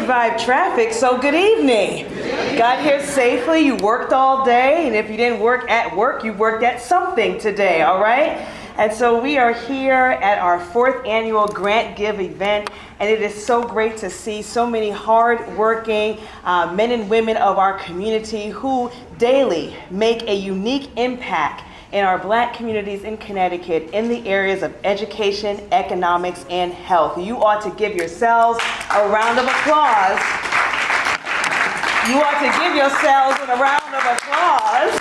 survived traffic, so good evening. Got here safely, you worked all day, and if you didn't work at work, you worked at something today, all right? And so we are here at our 4th annual Grant Give event, and it is so great to see so many hard-working men and women of our community who daily make a unique impact in our Black communities in Connecticut in the areas of education, economics, and health. You ought to give yourselves a round of applause. You ought to give yourselves a round of applause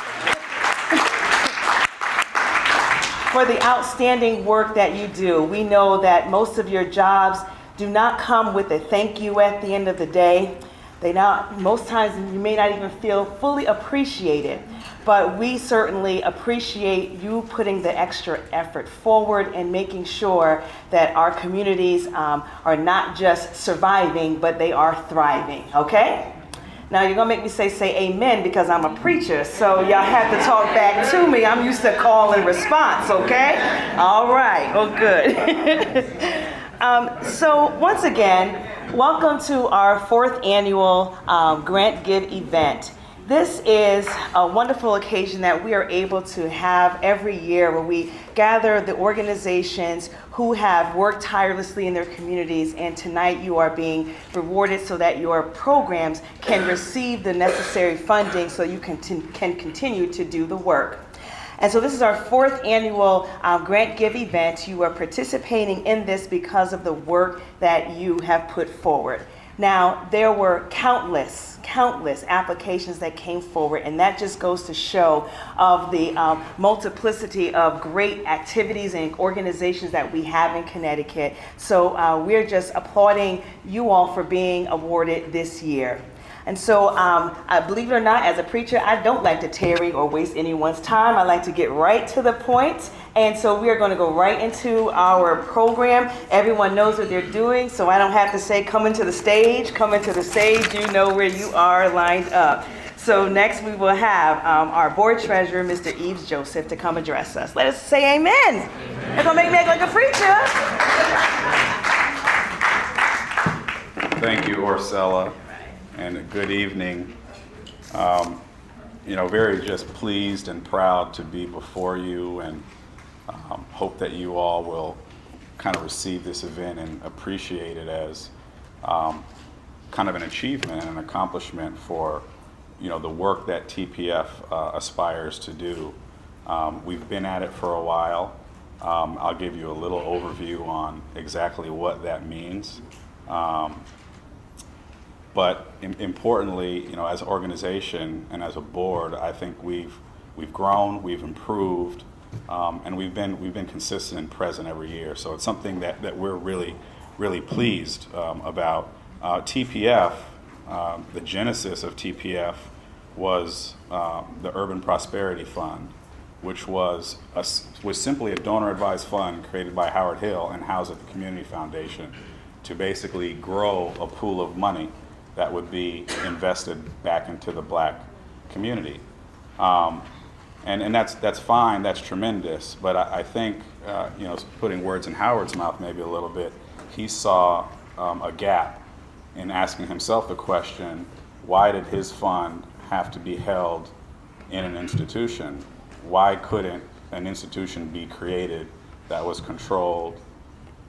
for the outstanding work that you do. We know that most of your jobs do not come with a thank you at the end of the day. Most times you may not even feel fully appreciated, but we certainly appreciate you putting the extra effort forward and making sure that our communities are not just surviving, but they are thriving, okay? Now you're gonna make me say amen because I'm a preacher, so y'all have to talk back to me. I'm used to call and response, okay? All right, oh good. So once again, welcome to our 4th annual Grant Give event. This is a wonderful occasion that we are able to have every year where we gather the organizations who have worked tirelessly in their communities, and tonight you are being rewarded so that your programs can receive the necessary funding so you can continue to do the work. And so this is our 4th annual Grant Give event. You are participating in this because of the work that you have put forward. Now, there were countless applications that came forward, and that just goes to show of the multiplicity of great activities and organizations that we have in Connecticut. So we're just applauding you all for being awarded this year. And so, I believe it or not, as a preacher, I don't like to tarry or waste anyone's time. I like to get right to the point. And so we are going to go right into our program. Everyone knows what they're doing, so I don't have to say, come into the stage. Come into the stage. You know where you are lined up. So next we will have our board treasurer, Mr. Eves Joseph, to come address us. Let us say amen. They're going to make me act like a preacher. Thank you, Orcella. And good evening. Very just pleased and proud to be before you, and hope that you all will kind of receive this event and appreciate it as kind of an achievement and an accomplishment for, the work that TPF aspires to do. We've been at it for a while. I'll give you a little overview on exactly what that means. But importantly, as an organization and as a board, I think we've grown, we've improved, and we've been consistent and present every year. So it's something that we're really pleased about. TPF, the genesis of TPF was the Urban Prosperity Fund, which was simply a donor-advised fund created by Howard Hill and housed at the Community Foundation to basically grow a pool of money that would be invested back into the Black community. And that's fine, that's tremendous, but I think, putting words in Howard's mouth maybe a little bit, he saw a gap in asking himself the question, why did his fund have to be held in an institution? Why couldn't an institution be created that was controlled,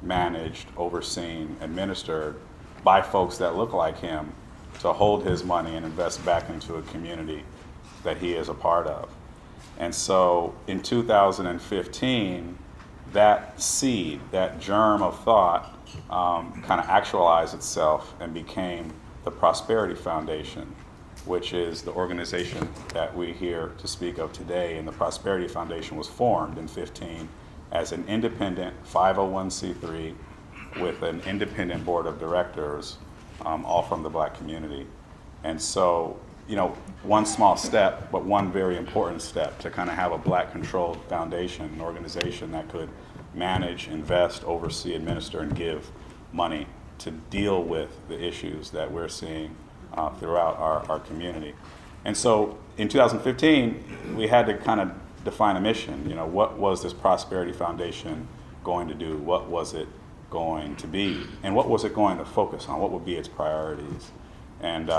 managed, overseen, administered by folks that look like him to hold his money and invest back into a community that he is a part of? And so in 2015, that seed, that germ of thought kind of actualized itself and became the Prosperity Foundation, which is the organization that we're here to speak of today. And the Prosperity Foundation was formed in 15 as an independent 501c3 with an independent board of directors, all from the Black community. And so, one small step, but one very important step to kind of have a Black-controlled foundation, an organization that could manage, invest, oversee, administer, and give money to deal with the issues that we're seeing throughout our community. And so in 2015, we had to kind of define a mission. What was this Prosperity Foundation going to do? What was it going to be, and what was it going to focus on? What would be its priorities? And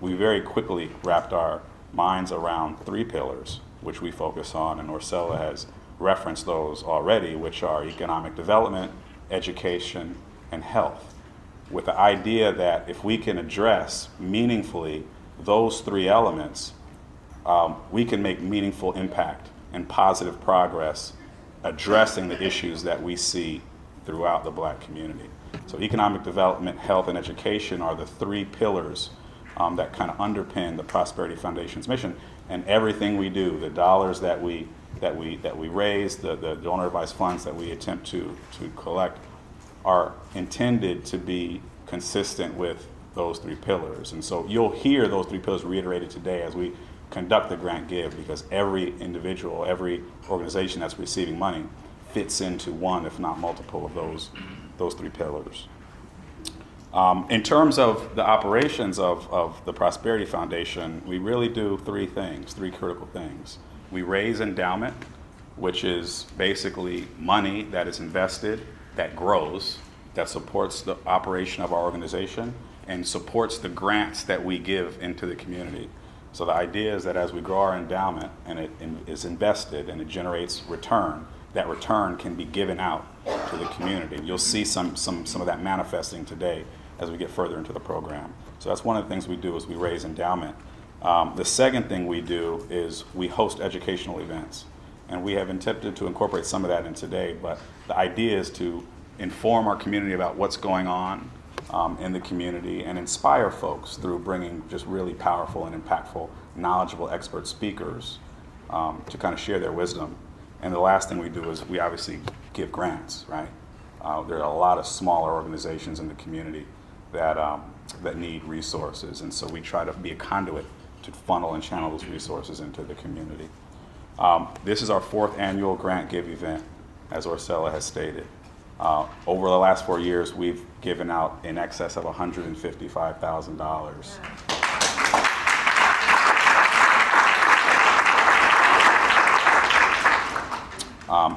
we very quickly wrapped our minds around three pillars, which we focus on, and Orcella has referenced those already, which are economic development, education, and health, with the idea that if we can address meaningfully those three elements, we can make meaningful impact and positive progress addressing the issues that we see throughout the Black community. So economic development, health, and education are the three pillars that kind of underpin the Prosperity Foundation's mission. And everything we do, the dollars that we raise, the donor advised funds that we attempt to collect, are intended to be consistent with those three pillars. And so you'll hear those three pillars reiterated today as we conduct the grant give, because every individual, every organization that's receiving money fits into one, if not multiple, of those three pillars. In terms of the operations of the Prosperity Foundation, we really do three critical things. We raise endowment, which is basically money that is invested, that grows, that supports the operation of our organization, and supports the grants that we give into the community. So the idea is that as we grow our endowment and it is invested and it generates return, that return can be given out to the community. You'll see some of that manifesting today as we get further into the program. So that's one of the things we do, is we raise endowment. The second thing we do is we host educational events. And we have attempted to incorporate some of that in today, but the idea is to inform our community about what's going on in the community and inspire folks through bringing just really powerful and impactful, knowledgeable expert speakers to kind of share their wisdom. And the last thing we do is we obviously give grants, right? There are a lot of smaller organizations in the community that need resources, and so we try to be a conduit to funnel and channel those resources into the community. This is our fourth annual Grant Give event, as Orcella has stated. Over the last 4 years, we've given out in excess of $155,000.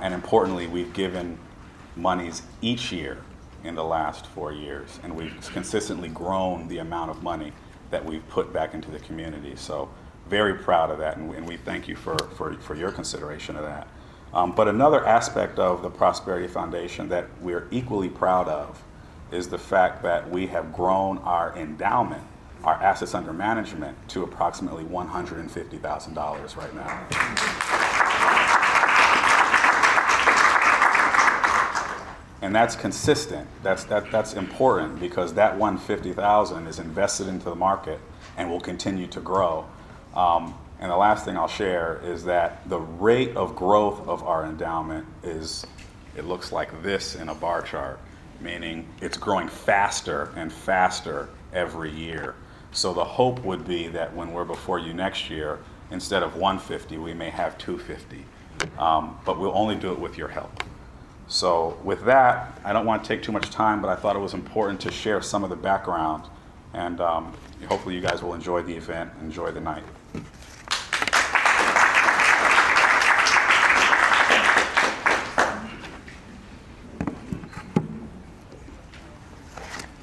And importantly, we've given monies each year in the last 4 years, and we've consistently grown the amount of money that we've put back into the community. So very proud of that, and we thank you for your consideration of that. But another aspect of the Prosperity Foundation that we're equally proud of is the fact that we have grown our endowment, our assets under management, to approximately $150,000 right now. And that's consistent. That's important, because that $150,000 is invested into the market and will continue to grow. And the last thing I'll share is that the rate of growth of our endowment it looks like this in a bar chart, meaning it's growing faster and faster every year. So the hope would be that when we're before you next year, instead of 150, we may have 250. But we'll only do it with your help. So with that, I don't want to take too much time, but I thought it was important to share some of the background, and hopefully you guys will enjoy the event, enjoy the night.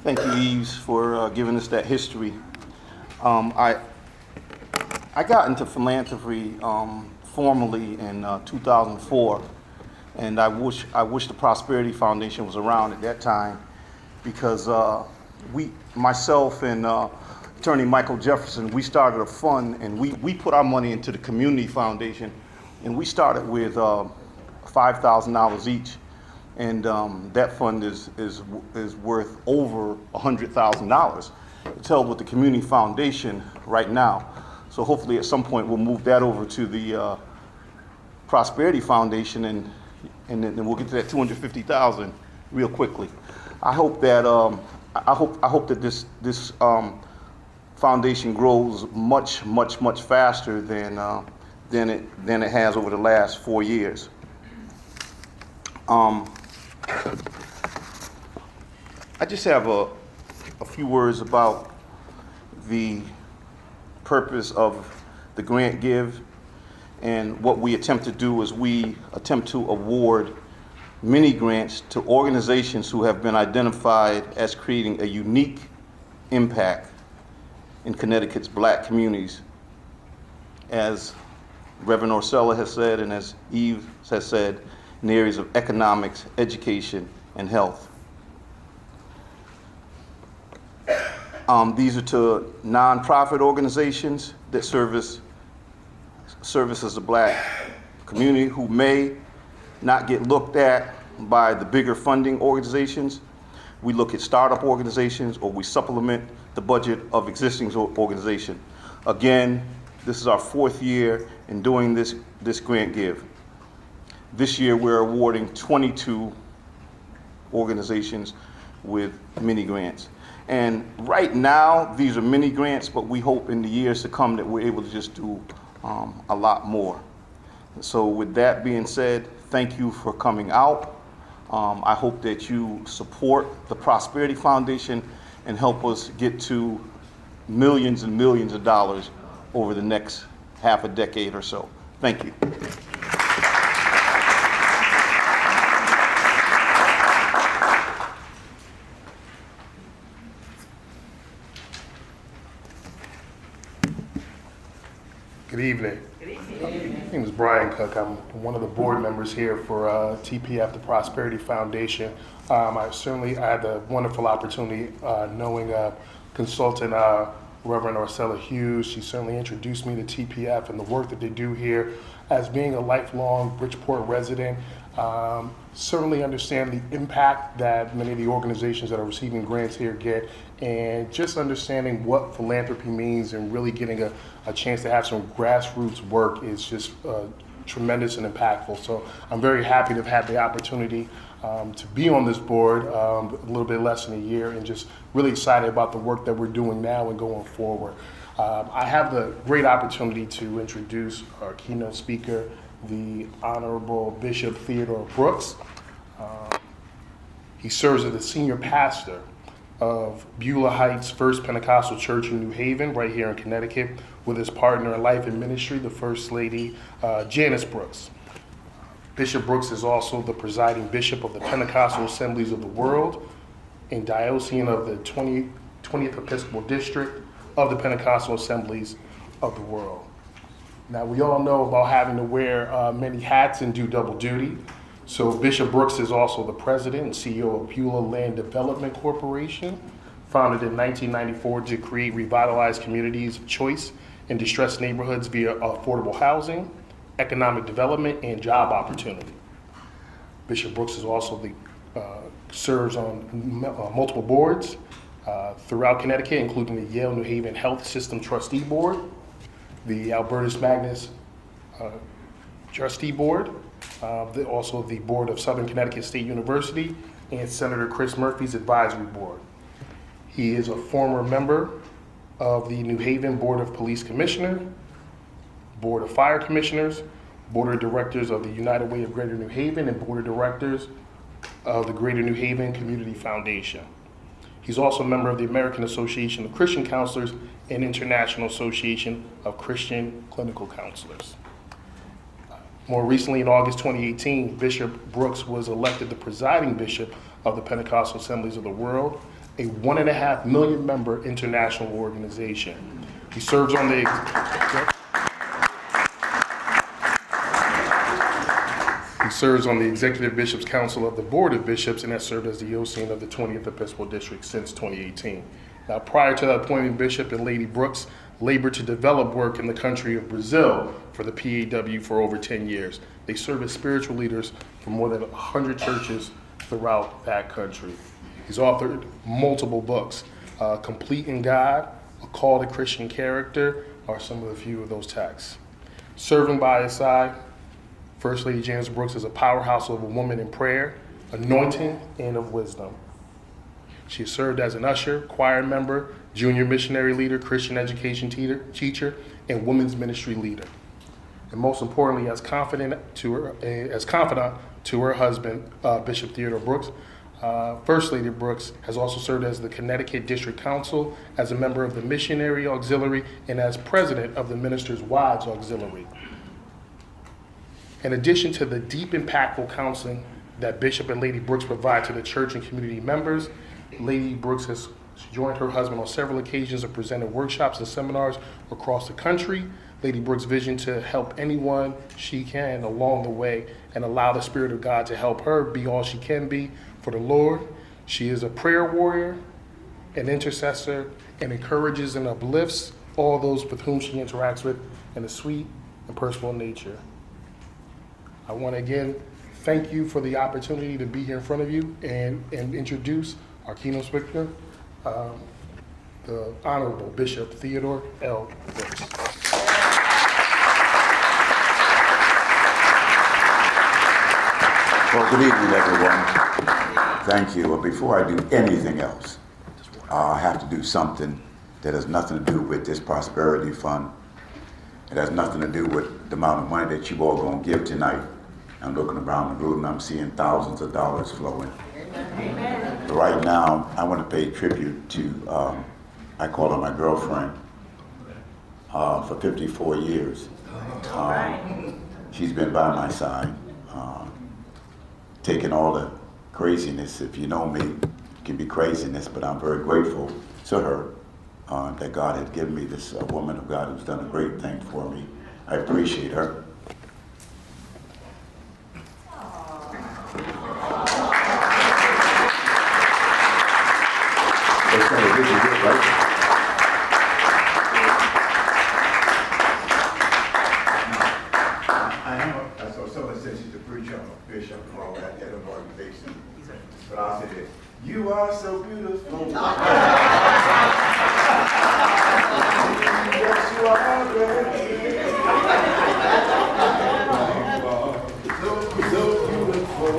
Thank you, Yves, for giving us that history. I got into philanthropy formally in 2004, and I wish the Prosperity Foundation was around at that time, because myself and Attorney Michael Jefferson, we started a fund, and we put our money into the Community Foundation, and we started with $5,000 each. And that fund is worth over $100,000. It's held with the Community Foundation right now. So hopefully at some point we'll move that over to the Prosperity Foundation, and then we'll get to that $250,000 real quickly. I hope that I hope that this foundation grows much faster than it has over the last 4 years. I just have a few words about the purpose of the grant give, and what we attempt to do is we attempt to award mini grants to organizations who have been identified as creating a unique impact in Connecticut's Black communities. As Reverend Orcella has said, and as Eve has said, in the areas of economics, education, and health. These are to nonprofit organizations that services the Black community who may not get looked at by the bigger funding organizations. We look at startup organizations, or we supplement the budget of existing organizations. Again, this is our 4th year in doing this grant give. This year we're awarding 22 organizations with mini grants. And right now, these are mini grants, but we hope in the years to come that we're able to just do a lot more. So with that being said, thank you for coming out. I hope that you support the Prosperity Foundation and help us get to millions and millions of dollars over the next half a decade or so. Thank you. Good evening. My name is Brian Cook. I'm one of the board members here for TPF, the Prosperity Foundation. I had the wonderful opportunity knowing consultant Reverend Orcella Hughes. She certainly introduced me to TPF and the work that they do here. As being a lifelong Bridgeport resident, certainly understand the impact that many of the organizations that are receiving grants here get, and just understanding what philanthropy means and really getting a chance to have some grassroots work is just tremendous and impactful. So I'm very happy to have had the opportunity to be on this board a little bit less than a year, and just really excited about the work that we're doing now and going forward. I have the great opportunity to introduce our keynote speaker, the Honorable Bishop Theodore Brooks. He serves as the senior pastor of Beulah Heights First Pentecostal Church in New Haven, right here in Connecticut, with his partner in life and ministry, the First Lady, Janice Brooks. Bishop Brooks is also the presiding bishop of the Pentecostal Assemblies of the World and diocesan of the 20th Episcopal District of the Pentecostal Assemblies of the World. Now, we all know about having to wear many hats and do double duty. So Bishop Brooks is also the president and CEO of Beulah Land Development Corporation, founded in 1994 to create revitalized communities of choice in distressed neighborhoods via affordable housing, economic development, and job opportunity. Bishop Brooks is also serves on multiple boards throughout Connecticut, including the Yale New Haven Health System Trustee Board, the Albertus Magnus Trustee Board, also the Board of Southern Connecticut State University, and Senator Chris Murphy's Advisory Board. He is a former member of the New Haven Board of Police Commissioners, Board of Fire Commissioners, Board of Directors of the United Way of Greater New Haven, and Board of Directors of the Greater New Haven Community Foundation. He's also a member of the American Association of Christian Counselors and International Association of Christian Clinical Counselors. More recently, in August 2018, Bishop Brooks was elected the presiding bishop of the Pentecostal Assemblies of the World, a 1.5 million member international organization. He serves on the Executive Bishops' Council of the Board of Bishops, and has served as the diocesan of the 20th Episcopal District since 2018. Now, prior to that appointment, Bishop and Lady Brooks labored to develop work in the country of Brazil for the PAW for over 10 years. They serve as spiritual leaders for more than 100 churches throughout that country. He's authored multiple books. Complete in God, A Call to Christian Character are some of the few of those texts. Serving by his side, First Lady Janice Brooks is a powerhouse of a woman in prayer, anointing, and of wisdom. She has served as an usher, choir member, junior missionary leader, Christian education teacher, and women's ministry leader. And most importantly, as confidant to her husband, Bishop Theodore Brooks, First Lady Brooks has also served as the Connecticut District Council, as a member of the Missionary Auxiliary, and as president of the Ministers' Wives Auxiliary. In addition to the deep, impactful counseling that Bishop and Lady Brooks provide to the church and community members. Lady Brooks has joined her husband on several occasions and presented workshops and seminars across the country. Lady Brooks' vision to help anyone she can along the way and allow the Spirit of God to help her be all she can be for the Lord. She is a prayer warrior, an intercessor, and encourages and uplifts all those with whom she interacts with in a sweet and personal nature. I want to again thank you for the opportunity to be here in front of you and introduce our keynote speaker, the Honorable Bishop Theodore L. Brooks. Well, good evening, everyone. Thank you. Well, before I do anything else, I have to do something that has nothing to do with this prosperity fund. It has nothing to do with the amount of money that you all going to give tonight. I'm looking around the room and I'm seeing thousands of dollars flowing. Amen. But right now, I want to pay tribute to, I call her my girlfriend, for 54 years. She's been by my side, taking all the craziness. If you know me, it can be craziness, but I'm very grateful to her that God had given me this woman of God who's done a great thing for me. I appreciate her. That's kind of good, right? I saw someone said she's a preacher, a bishop, and all that, head of organization. But I'll say this: you are so beautiful. Yes, you are, baby. So beautiful.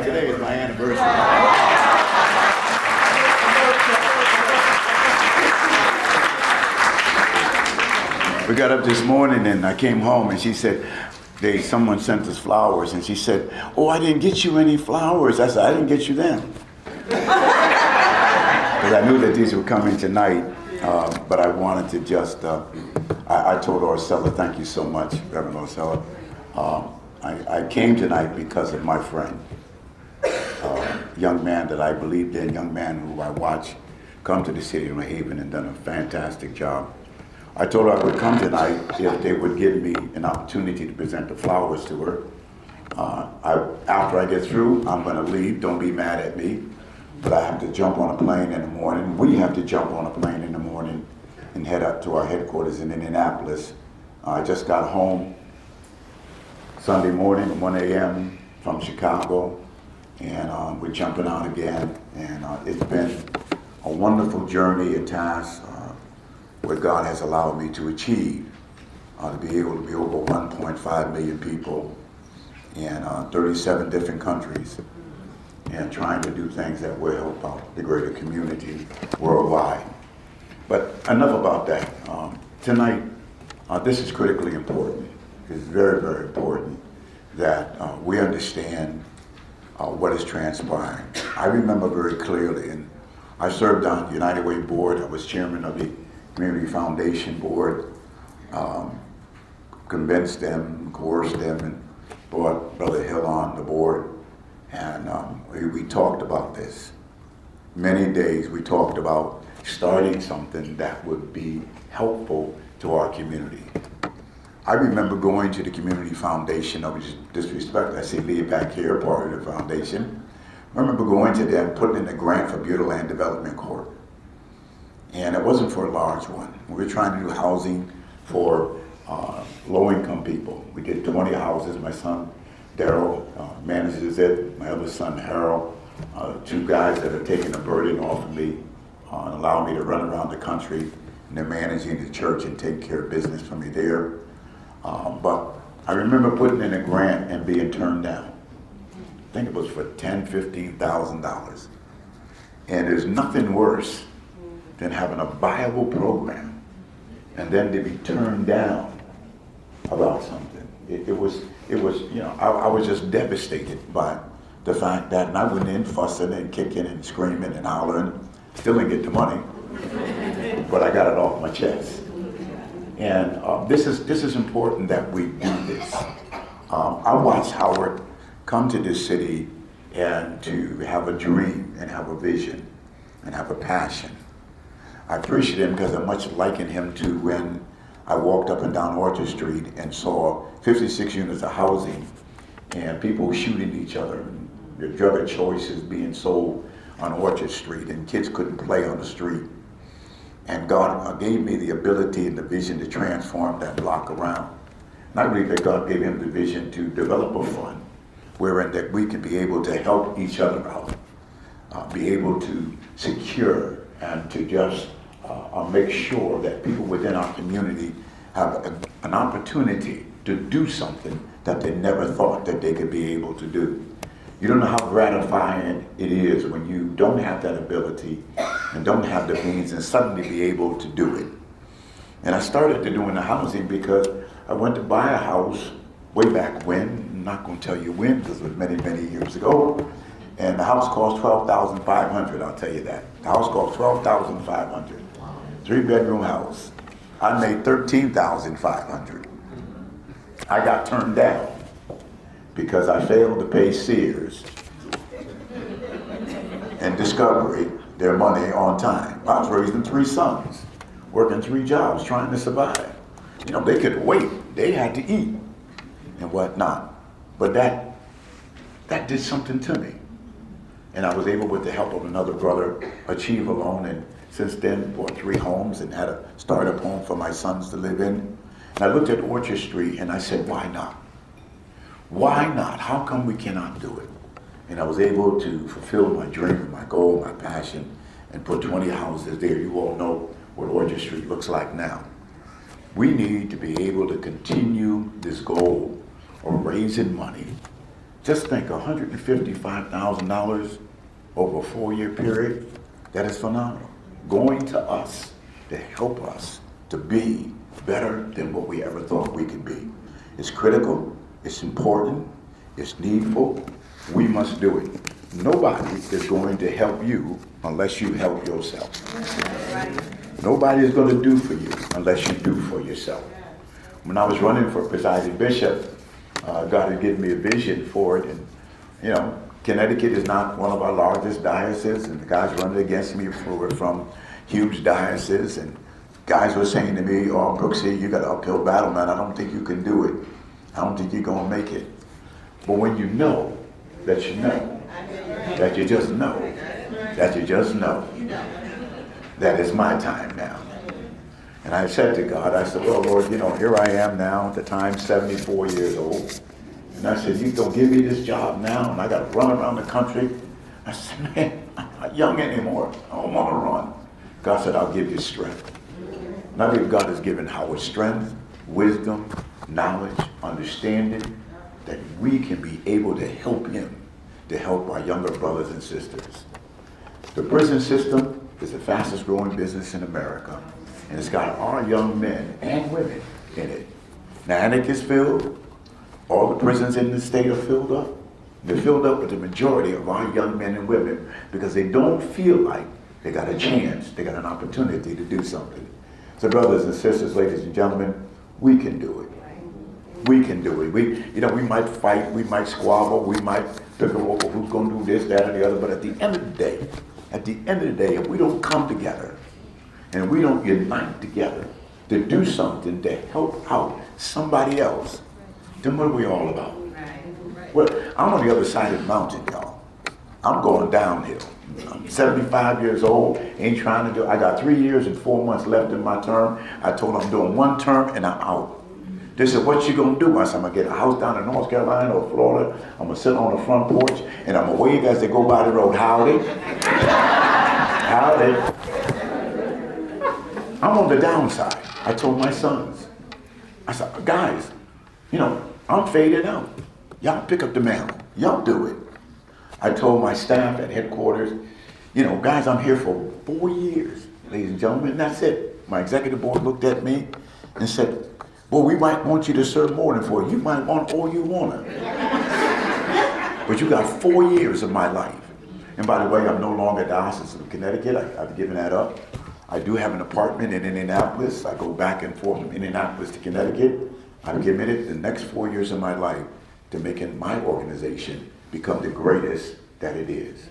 Today is my anniversary. We got up this morning and I came home and she said, someone sent us flowers and she said, oh, I didn't get you any flowers. I said, I didn't get you them. Because I knew that these were coming tonight, but I wanted to just, I told Orcella, thank you so much, Reverend Orcella. I came tonight because of my friend. Young man that I believed in, young man who I watched come to the city of New Haven and done a fantastic job. I told her I would come tonight if they would give me an opportunity to present the flowers to her. After I get through, I'm gonna leave, don't be mad at me, but I have to jump on a plane in the morning. We have to jump on a plane in the morning and head up to our headquarters in Indianapolis. I just got home Sunday morning at 1 a.m. from Chicago. And we're jumping out again, and it's been a wonderful journey, a task where God has allowed me to achieve, to be able to be over 1.5 million people in 37 different countries, and trying to do things that will help out the greater community worldwide. But enough about that. Tonight, this is critically important. It's very, very important that we understand what is transpiring. I remember very clearly, and I served on the United Way board. I was chairman of the Community Foundation board, convinced them, coerced them, and brought Brother Hill on the board. And we talked about this. Many days we talked about starting something that would be helpful to our community. I remember going to the Community Foundation, no disrespect, I see Lee back here, part of the foundation. I remember going to them, putting in a grant for Butte Land Development Corp. And it wasn't for a large one. We were trying to do housing for low-income people. We did 20 houses. My son, Daryl, manages it. My other son, Harold, two guys that are taking the burden off of me and allow me to run around the country. And they're managing the church and taking care of business for me there. But I remember putting in a grant and being turned down. I think it was for $10,000, $15,000. And there's nothing worse than having a viable program and then to be turned down about something. It was, I was just devastated by the fact that, and I went in fussing and kicking and screaming and hollering, still didn't get the money, but I got it off my chest. And this is important that we do this. I watched Howard come to this city and to have a dream and have a vision and have a passion. I appreciate him because I much liken him to when I walked up and down Orchard Street and saw 56 units of housing and people shooting each other and the drug of choices being sold on Orchard Street and kids couldn't play on the street. And God gave me the ability and the vision to transform that block around. And I believe that God gave him the vision to develop a fund wherein that we can be able to help each other out, be able to secure and to just make sure that people within our community have an opportunity to do something that they never thought that they could be able to do. You don't know how gratifying it is when you don't have that ability and don't have the means and suddenly be able to do it. And I started to doing the housing because I went to buy a house way back when. I'm not going to tell you when because it was many, many years ago. And the house cost $12,500, I'll tell you that. The house cost $12,500. 3-bedroom house. I made $13,500. I got turned down because I failed to pay Sears and Discovery their money on time. I was raising 3 sons, working 3 jobs, trying to survive. You know, they could wait. They had to eat and whatnot. But that did something to me. And I was able, with the help of another brother, achieve a loan. And since then, bought 3 homes and had a startup home for my sons to live in. And I looked at Orchard Street and I said, why not? Why not? How come we cannot do it? And I was able to fulfill my dream, my goal, my passion, and put 20 houses there. You all know what Orchard Street looks like now. We need to be able to continue this goal of raising money. Just think, $155,000 over a 4-year period, that is phenomenal. Going to us to help us to be better than what we ever thought we could be. It's critical, it's important, it's needful. We must do it. Nobody is going to help you unless you help yourself. Nobody is going to do for you unless you do for yourself. When I was running for presiding bishop, God had given me a vision for it. And, you know, Connecticut is not one of our largest dioceses, and the guys running against me were from huge dioceses. And guys were saying to me, oh, Brooksy, you got an uphill battle, man. I don't think you can do it. I don't think you're going to make it. But when you know that you know, that you just know, that you just know, that it's my time now. And I said to God, I said, well, Lord, you know, here I am now, at the time 74 years old. And I said, you don't give me this job now, and I got to run around the country. I said, man, I'm not young anymore. I don't want to run. God said, I'll give you strength. And I believe God has given Howard strength, wisdom, knowledge, understanding, that we can be able to help him, to help our younger brothers and sisters. The prison system is the fastest growing business in America, and it's got our young men and women in it. Natick is filled. All the prisons in the state are filled up. They're filled up with the majority of our young men and women because they don't feel like they got a chance, they got an opportunity to do something. So brothers and sisters, ladies and gentlemen, we can do it. We can do it. We might fight, we might squabble, we might figure out who's going to do this, that, or the other, but at the end of the day, if we don't come together and we don't unite together to do something to help out somebody else, then what are we all about? Well, I'm on the other side of the mountain, y'all. I'm going downhill. I'm 75 years old, ain't trying to do, I got 3 years and 4 months left in my term. I told them I'm doing 1 term and I'm out. They said, what you gonna do? I said, I'm gonna get a house down in North Carolina or Florida. I'm gonna sit on the front porch and I'm gonna wave as they go by the road. Howdy. Howdy. I'm on the downside. I told my sons. I said, guys, you know, I'm faded out. Y'all pick up the mantle. Y'all do it. I told my staff at headquarters, You know, guys, I'm here for 4 years, ladies and gentlemen, and that's it. My executive board looked at me and said, well, we might want you to serve more than 4. You might want all you want. But you got 4 years of my life. And by the way, I'm no longer at the Diocese of Connecticut. I've given that up. I do have an apartment in Indianapolis. I go back and forth from Indianapolis to Connecticut. I've committed the next 4 years of my life to making my organization become the greatest that it is.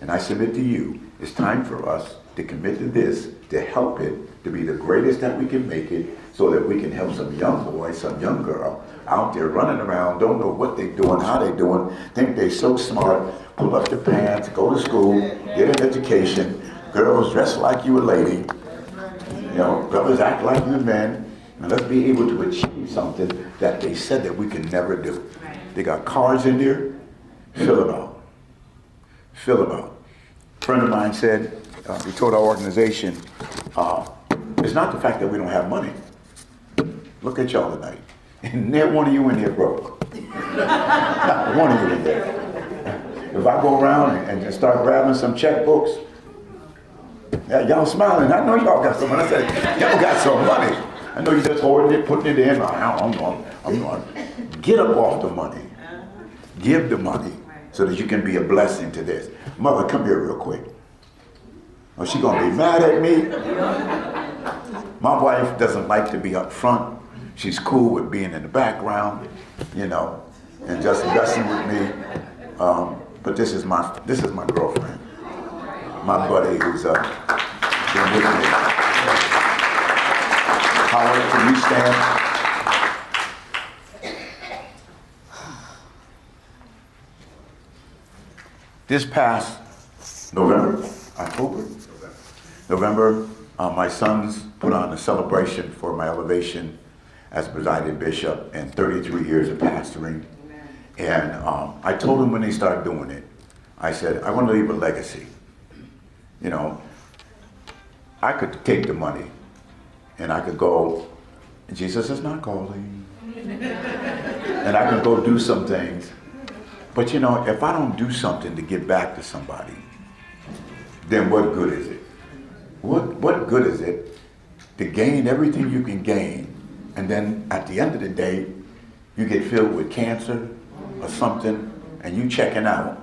And I submit to you, it's time for us to commit to this, to help it, to be the greatest that we can make it, so that we can help some young boy, some young girl out there running around, don't know what they're doing, how they're doing, think they're so smart, pull up their pants, go to school, get an education, girls dress like you a lady, you know, brothers act like you men, and let's be able to achieve something that they said that we can never do. They got cars in there, fill them out. Fill them out. A friend of mine said, he told our organization, it's not the fact that we don't have money. Look at y'all tonight. And never one of you in here broke. Not one of you in there. If I go around and just start grabbing some checkbooks, yeah, y'all smiling. I know y'all got some money. I said, y'all got some money. I know you just hoarding it, putting it in. I'm going. Get up off the money. Give the money so that you can be a blessing to this. Mother, come here real quick. Or she gonna be mad at me. My wife doesn't like to be up front. She's cool with being in the background, you know, and just messing with me. But this is my girlfriend, my buddy who's been with me. Howard, can you stand? This past November, my sons put on a celebration for my elevation as presiding bishop and 33 years of pastoring. And I told them when they started doing it, I said, I want to leave a legacy. You know, I could take the money and I could go, Jesus is not calling. And I could go do some things. But you know, if I don't do something to give back to somebody, then what good is it? What good is it to gain everything you can gain, and then at the end of the day, you get filled with cancer or something, and you checking out?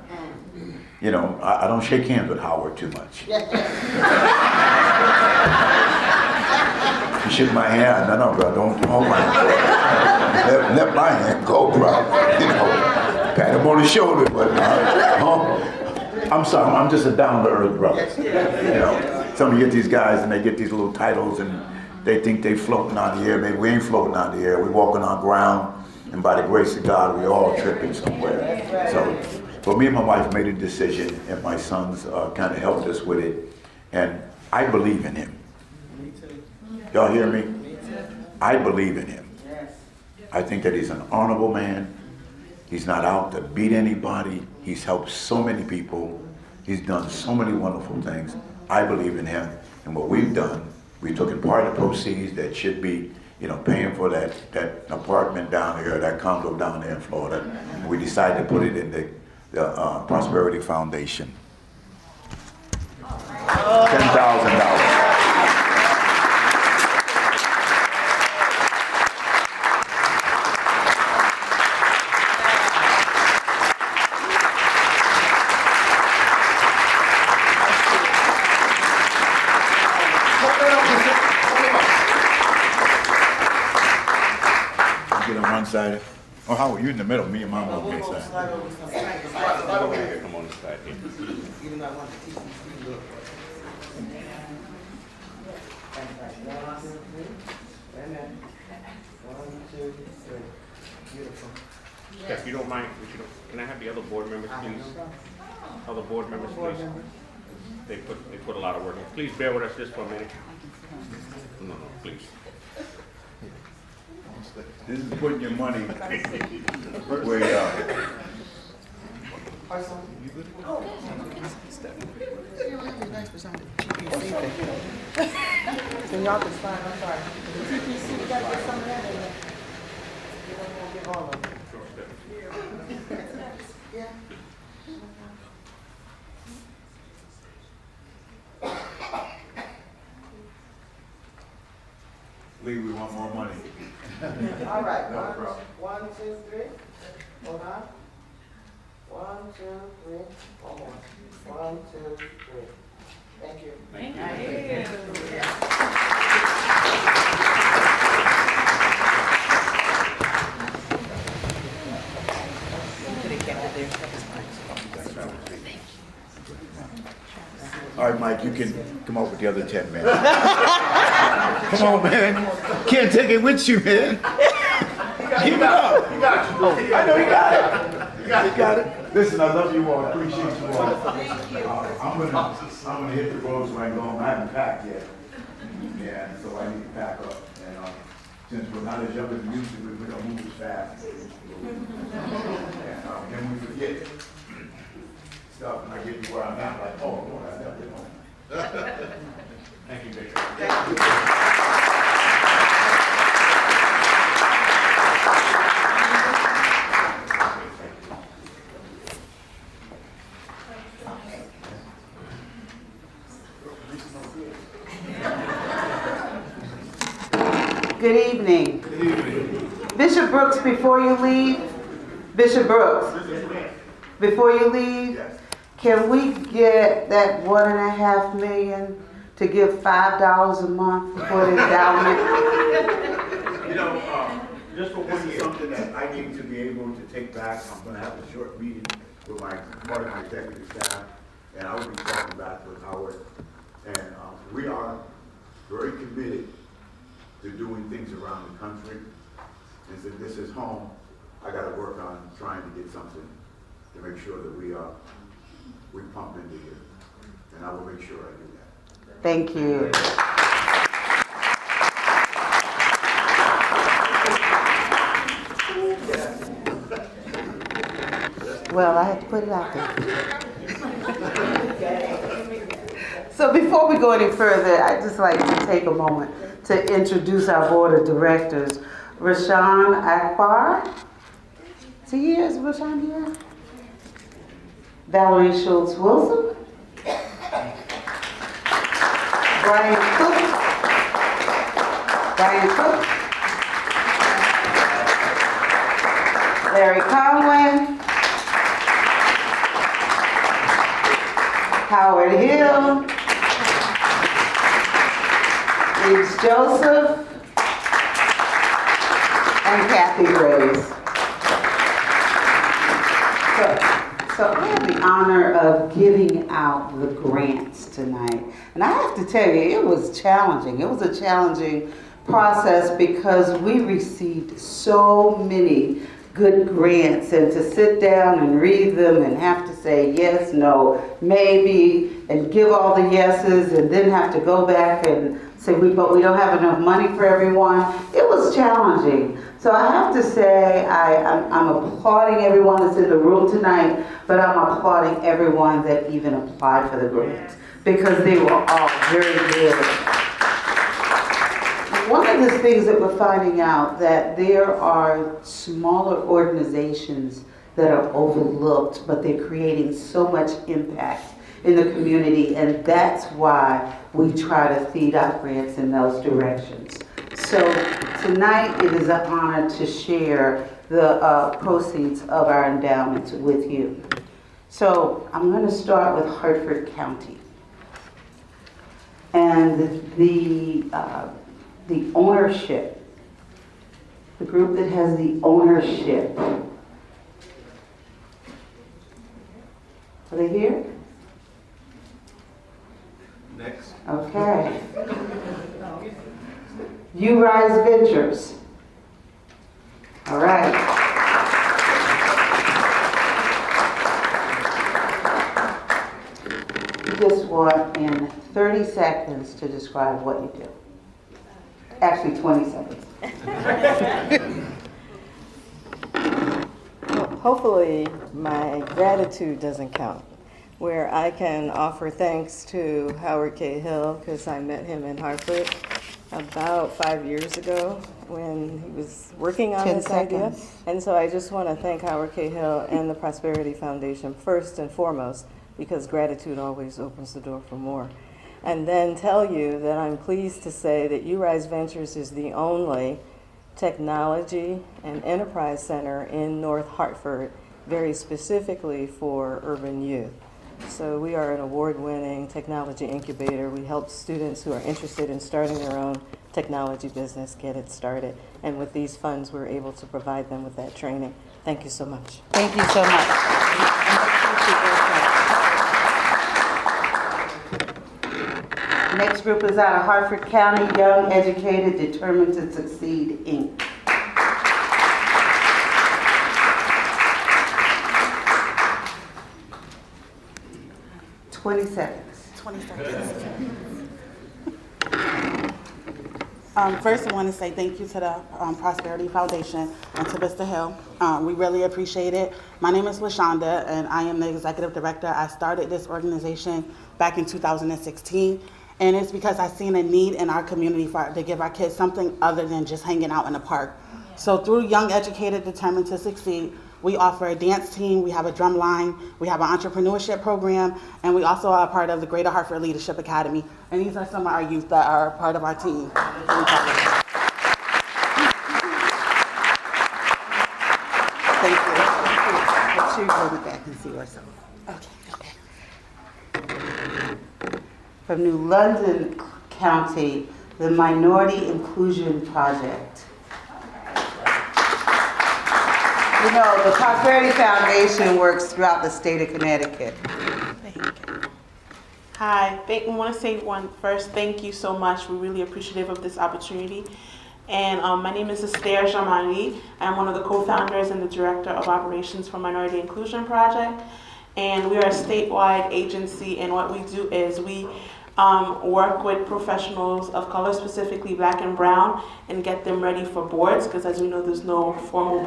You know, I don't shake hands with Howard too much. He shook my hand. No, bro, don't hold my hand. Let my hand go, bro. You know. Pat him on the shoulder, but I'm sorry, I'm just a down-to-earth brother. You know, some of you get these guys and they get these little titles and they think they floating on the air. Maybe we ain't floating on the air. We're walking on ground, and by the grace of God, we're all tripping somewhere. So, but me and my wife made a decision, and my sons kind of helped us with it, and I believe in him. Y'all hear me? I believe in him. I think that he's an honorable man. He's not out to beat anybody. He's helped so many people. He's done so many wonderful things. I believe in him. And what we've done, we took in part of the proceeds that should be, you know, paying for that apartment down here, that condo down there in Florida. And we decided to put it in the Prosperity Foundation. $10,000. Side. Oh, Howard, you in the middle. Me and Mom on the side. Come over here. Come on this side here. If you don't mind, can I have the other board members, please? Other board members, please. They put a lot of work in. Please bear with us just for a minute. No, please. This is putting your money where you are. Can y'all just sign? I'm sorry. The TPC, we gotta get some of that in there. You don't want to give all of it. Yeah. Lee, we want more money. All right, No problem. 1, 2, 3. Hold on. 1, 2, 3. One more. 1, 2, 3. Thank you. All right, Mike, you can come up with the other 10 minutes. Come on, man. Can't take it with you, man. Keep it up. You got it. I know you got it. You got it. Listen, I love you all. I appreciate you all. I'm gonna hit the road so I can go home. I haven't packed yet. Yeah, so I need to pack up. And since we're not as young as we used to, we don't move as fast. And then we forget stuff, and I get to where I'm at, like, oh, Lord, I never know. Thank you, Bishop. Good evening. Bishop Brooks, before you leave, Bishop Brooks, before you leave, can we get that $1.5 million to give $5 a month for the endowment? You know, just for one year, something that I need to be able to take back. I'm going to have a short meeting with part of my executive staff, and I will be talking back with Howard. And we are very committed to doing things around the country. And since this is home, I got to work on trying to get something to make sure that we pump into here. And I will make sure I do that. Thank you. Well, I had to put it out there. So before we go any further, I'd just like to take a moment to introduce our board of directors. Rashawn Akbar. Is he here? Is Rashawn here? Valerie Schultz Wilson. Brian Cook. Larry Conway. Howard Hill. Reeves Joseph. And Kathy Graves. So I have the honor of giving out the grants tonight. And I have to tell you, it was challenging. It was a challenging process because we received so many good grants, and to sit down and read them and have to say yes, no, maybe, and give all the yeses, and then have to go back and say, but we don't have enough money for everyone. It was challenging. So I have to say, I'm applauding everyone that's in the room tonight, but I'm applauding everyone that even applied for the grants, because they were all very good. One of the things that we're finding out that there are smaller organizations that are overlooked, but they're creating so much impact in the community, and that's why we try to feed our grants in those directions. So tonight it is an honor to share the proceeds of our endowments with you. So I'm going to start with Hartford County. And the ownership, the group that has the ownership. Are they here? Next. Okay. You Rise Ventures. All right. You just want in 30 seconds to describe what you do. Actually, 20 seconds. Well, hopefully my gratitude doesn't count, where I can offer thanks to Howard K. Hill, because I met him in Hartford about 5 years ago when he was working on 10 this idea. seconds. And so I just want to thank Howard K. Hill and the Prosperity Foundation first and foremost, because gratitude always opens the door for more. and then tell you that I'm pleased to say that URISE Ventures is the only technology and enterprise center in North Hartford, very specifically for urban youth. So we are an award-winning technology incubator. We help students who are interested in starting their own technology business get it started. And with these funds, we're able to provide them with that training. Thank you so much. Thank you so much. Next group is out of Hartford County, Young, Educated, Determined to Succeed, Inc. $20 seconds. 20 seconds. First, I want to say thank you to the Prosperity Foundation and to Mr. Hill. We really appreciate it. My name is LaShonda, and I am the executive director. I started this organization back in 2016, and it's because I've seen a need in our community to give our kids something other than just hanging out in the park. So through Young, Educated, Determined to Succeed, we offer a dance team, we have a drum line, we have an entrepreneurship program, and we also are part of the Greater Hartford Leadership Academy. And these are some of our youth that are part of our team. Thank you. Make sure you go back and see yourself. Okay. From New London County, the Minority Inclusion Project. You know, the Prosperity Foundation works throughout the state of Connecticut. Thank you. Hi, I want to say first, thank you so much. We're really appreciative of this opportunity. And my name is Esther Jamali. I'm one of the co-founders and the director of operations for Minority Inclusion Project. And we are a statewide agency, and what we do is we work with professionals of color, specifically Black and Brown, and get them ready for boards, because as we know, there's no formal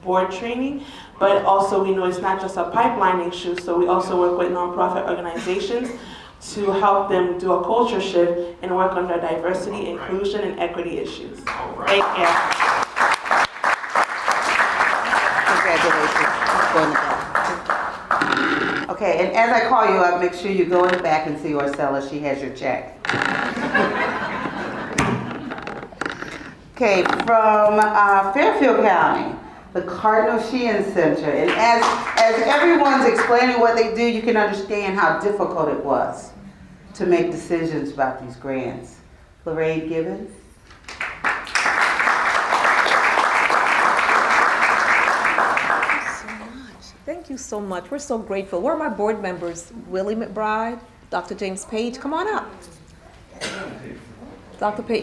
board training. But also we know it's not just a pipeline issue, so we also work with nonprofit organizations to help them do a culture shift and work on their diversity, inclusion, and equity issues. Thank you. Congratulations. Go in the back. Okay, and as I call you up, make sure you go in the back and see Orcella. She has your check. Okay, from Fairfield County, the Cardinal Sheehan Center. And as everyone's explaining what they do, you can understand how difficult it was to make decisions about these grants. Lorraine Gibbons. Thank you so much. We're so grateful. Where are my board members? Willie McBride, Dr. James Page, come on up.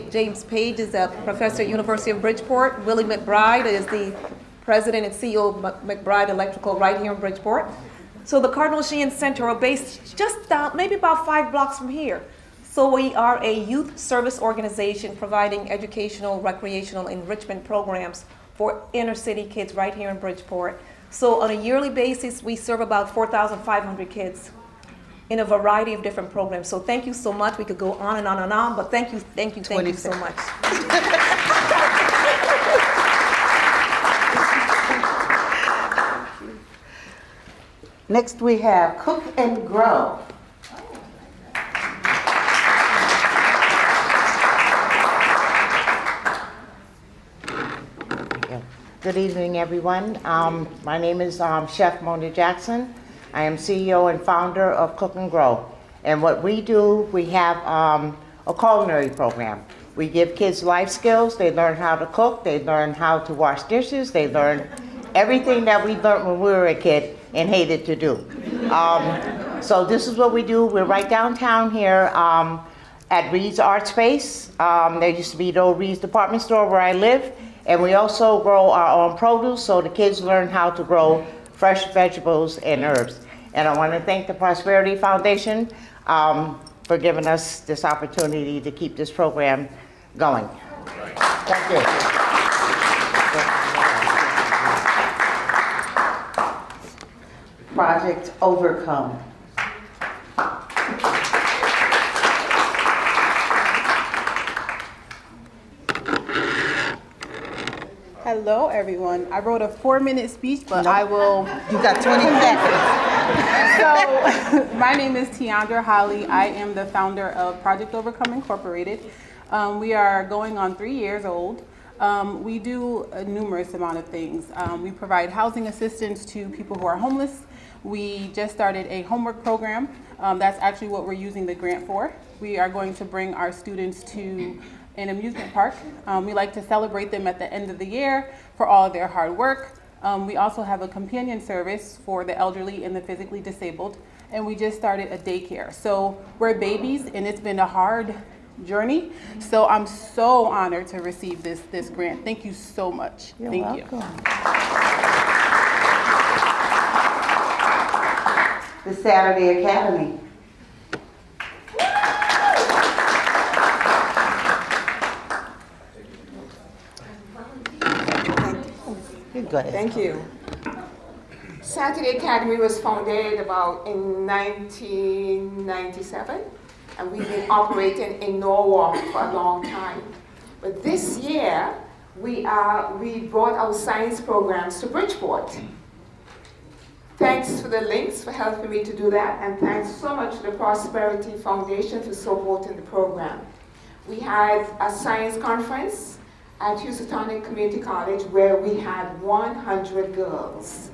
James Page is a professor at University of Bridgeport. Willie McBride is the president and CEO of McBride Electrical right here in Bridgeport. So the Cardinal Sheehan Center are based just down, maybe about 5 blocks from here. So we are a youth service organization providing educational, recreational, enrichment programs for inner city kids right here in Bridgeport. So on a yearly basis, we serve about 4,500 kids in a variety of different programs. So thank you so much. We could go on and on and on, but thank you so much. Next we have Cook and Grow. Good evening, everyone. My name is Chef Mona Jackson. I am CEO and founder of Cook and Grow. And what we do, we have a culinary program. We give kids life skills. They learn how to cook. They learn how to wash dishes. They learn everything that we learned when we were a kid and hated to do. So this is what we do. We're right downtown here at Reed's Art Space. There used to be the old Reed's department store where I live. And we also grow our own produce, so the kids learn how to grow fresh vegetables and herbs. And I want to thank the Prosperity Foundation for giving us this opportunity to keep this program going. Thank you. Project Overcome. Hello, everyone. I wrote a 4-minute speech, but I will. You got 20 seconds. So, my name is Tiandra Holly. I am the founder of Project Overcome Incorporated. We are going on 3 years old. We do a numerous amount of things. We provide housing assistance to people who are homeless. We just started a homework program. That's actually what we're using the grant for. We are going to bring our students to an amusement park. We like to celebrate them at the end of the year for all of their hard work. We also have a companion service for the elderly and the physically disabled. And we just started a daycare. So we're babies, and it's been a hard journey. So I'm so honored to receive this grant. Thank you so much. You're Thank welcome. you. The Saturday Academy. You go ahead. Thank you. Saturday Academy was founded about in 1997, and we've been operating in Norwalk for a long time. But this year, we brought our science programs to Bridgeport. Thanks for the links for helping me to do that, and thanks so much to the Prosperity Foundation for supporting the program. We had a science conference at Housatonic Community College where we had 100 girls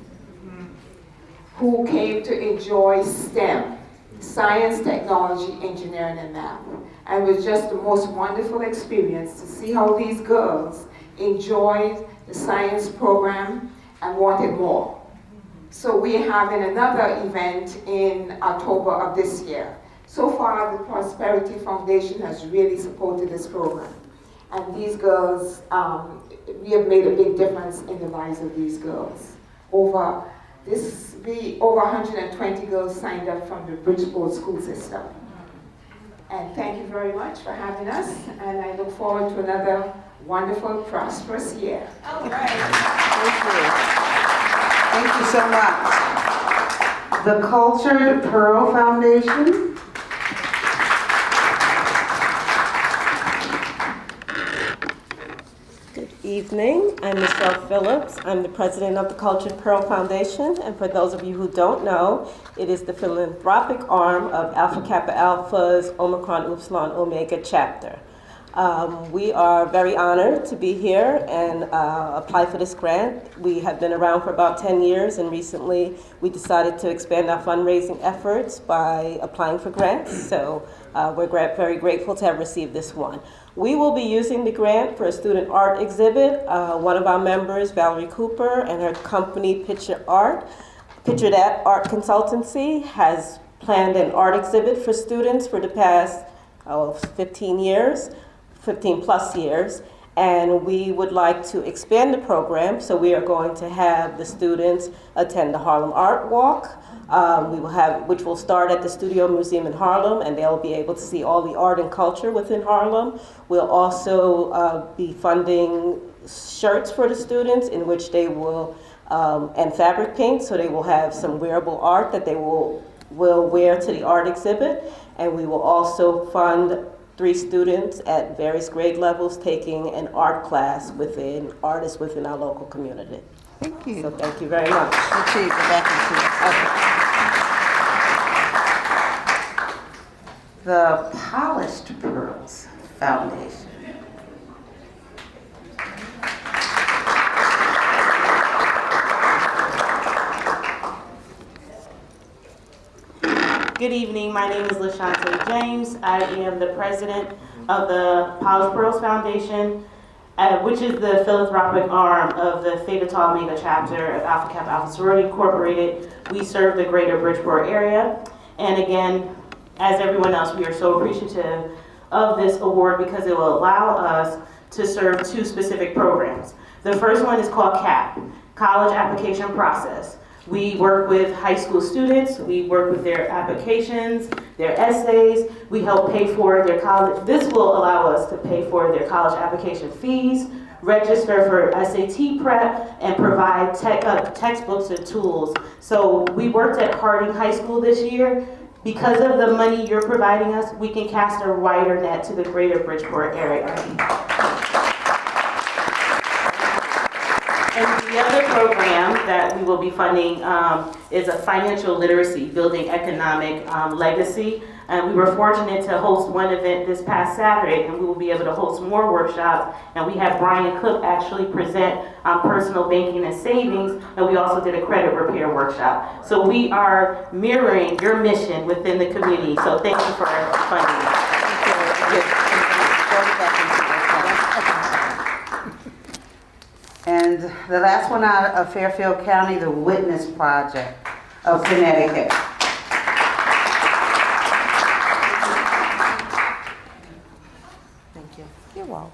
who came to enjoy STEM, science, technology, engineering, and math. And it was just the most wonderful experience to see how these girls enjoyed the science program and wanted more. So we're having another event in October of this year. So far, the Prosperity Foundation has really supported this program. And these girls, we have made a big difference in the lives of these girls. Over 120 girls signed up from the Bridgeport school system. And thank you very much for having us, and I look forward to another wonderful, prosperous year. All right. Thank you. Thank you so much. The Cultured Pearl Foundation. Good evening. I'm Michelle Phillips. I'm the president of the Cultured Pearl Foundation. And for those of you who don't know, it is the philanthropic arm of Alpha Kappa Alpha's Omicron Upsilon Omega chapter. We are very honored to be here and apply for this grant. We have been around for about 10 years, and recently we decided to expand our fundraising efforts by applying for grants. So we're very grateful to have received this one. We will be using the grant for a student art exhibit. One of our members, Valerie Cooper, and her company, Picture That Art Consultancy, has planned an art exhibit for students for the past 15 plus years, and we would like to expand the program, so we are going to have the students attend the Harlem Art Walk, which will start at the Studio Museum in Harlem, and they'll be able to see all the art and culture within Harlem. We'll also be funding shirts for the students in which they will, and fabric paint, so they will have some wearable art that they will wear to the art exhibit, and we will also fund 3 students at various grade levels taking an art class within artists within our local community. Thank you. So thank you very much. The Polished Pearls Foundation. Good evening. My name is LaShante James. I am the president of the Polished Pearls Foundation, which is the philanthropic arm of the Theta Tau Omega chapter of Alpha Kappa Alpha Sorority Incorporated. We serve the greater Bridgeport area. And again, as everyone else, we are so appreciative of this award because it will allow us to serve 2 specific programs. The first one is called CAP, College Application Process. We work with high school students, we work with their applications, their essays, we help pay for their college. This will allow us to pay for their college application fees, register for SAT prep, and provide textbooks and tools. So we worked at Harding High School this year. Because of the money you're providing us, we can cast a wider net to the greater Bridgeport area. And the other program that we will be funding is a financial literacy, building economic legacy. And we were fortunate to host one event this past Saturday, and we will be able to host more workshops. And we have Brian Cook actually present personal banking and savings, and we also did a credit repair workshop. So we are mirroring your mission within the community. So thank you for funding. And the last one out of Fairfield County, the Witness Project of Connecticut. Thank you. You're welcome.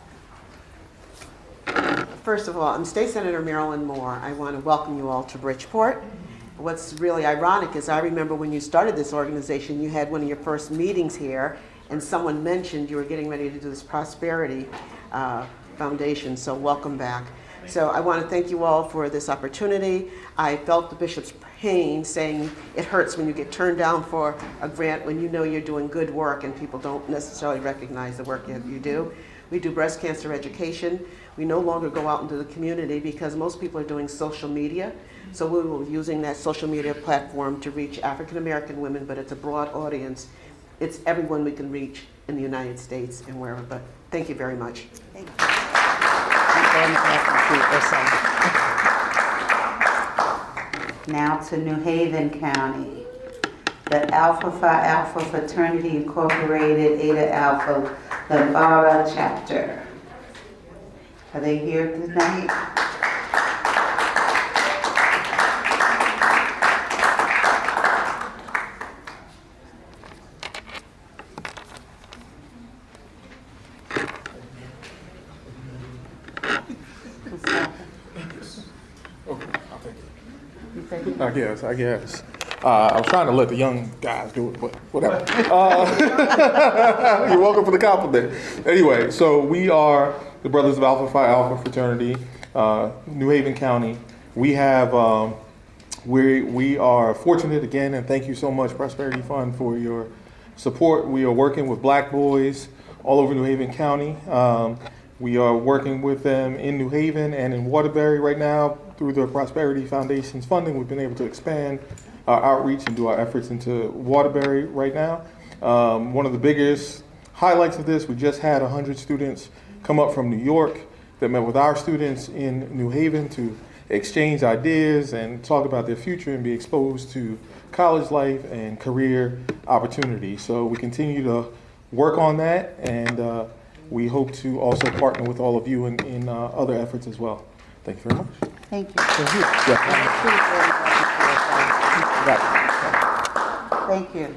First of all, I'm State Senator Marilyn Moore. I want to welcome you all to Bridgeport. What's really ironic is I remember when you started this organization, you had one of your first meetings here, and someone mentioned you were getting ready to do this Prosperity Foundation, so welcome back. So I want to thank you all for this opportunity. I felt the bishop's pain saying it hurts when you get turned down for a grant when you know you're doing good work and people don't necessarily recognize the work that you do. We do breast cancer education. We no longer go out into the community because most people are doing social media. So we will be using that social media platform to reach African American women, but it's a broad audience. It's everyone we can reach in the United States and wherever. But thank you very much. Thank you. Now to New Haven County, the Alpha Phi Alpha Fraternity Incorporated Eta Alpha Lambada Chapter. Are they here tonight? I guess. I was trying to let the young guys do it, but whatever. You're welcome for the compliment. Anyway, so we are the Brothers of Alpha Phi Alpha Fraternity, New Haven County. We have, we are fortunate again, and thank you so much, Prosperity Fund, for your support. We are working with Black boys all over New Haven County. We are working with them in New Haven and in Waterbury right now. Through the Prosperity Foundation's funding, we've been able to expand our outreach and do our efforts into Waterbury right now. One of the biggest highlights of this, we just had 100 students come up from New York that met with our students in New Haven to exchange ideas and talk about their future and be exposed to college life and career opportunities. So we continue to work on that, and we hope to also partner with all of you in other efforts as well. Thank you very much. Thank you. Thank you.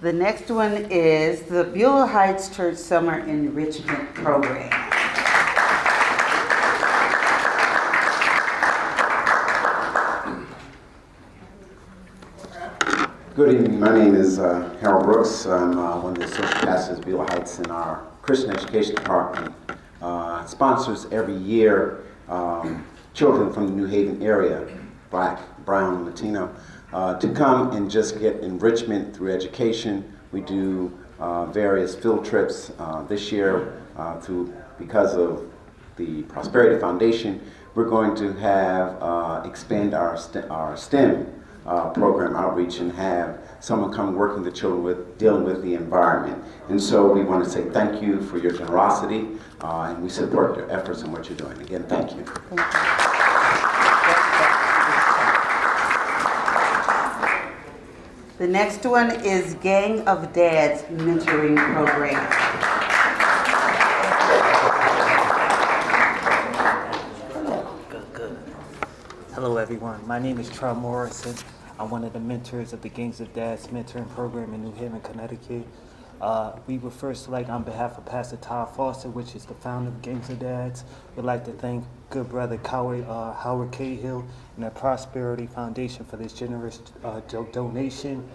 The next one is the Beulah Heights Church Summer Enrichment Program. Good evening. My name is Harold Brooks. I'm one of the associate pastors of Beulah Heights in our Christian Education Department. Sponsors every year children from the New Haven area, Black, Brown, and Latino, to come and just get enrichment through education. We do various field trips this year because of the Prosperity Foundation. We're going to have expand our STEM program outreach and have someone come working with the children with dealing with the environment. And so we want to say thank you for your generosity, and we support your efforts and what you're doing. Again, thank you. The next one is Gang of Dads Mentoring Program. Hello everyone, my name is Troy Morrison. I'm one of the mentors of the Gangs of Dads mentoring program in New Haven, Connecticut. We would first like, on behalf of Pastor Todd Foster, which is the founder of Gangs of Dads, would like to thank good brother Howard Cahill and the Prosperity Foundation for this generous donation.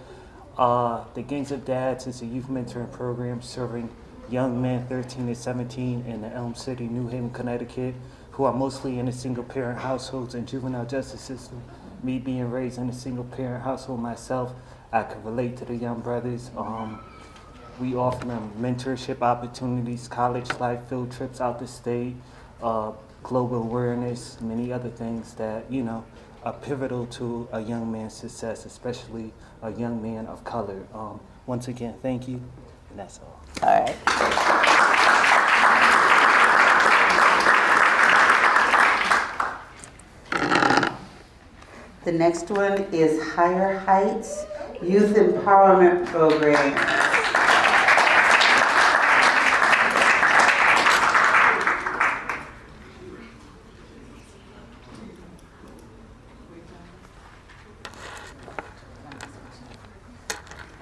The Gangs of Dads is a youth mentoring program serving young men 13 to 17 in the Elm City, New Haven, Connecticut, who are mostly in a single-parent households and juvenile justice system. Me being raised in a single-parent household myself, I can relate to the young brothers. We offer them mentorship opportunities, college life, field trips out the state, global awareness, many other things that, you know, are pivotal to a young man's success, especially a young man of color. Once again, thank you, and that's all. All right. The next one is Higher Heights Youth Empowerment Program.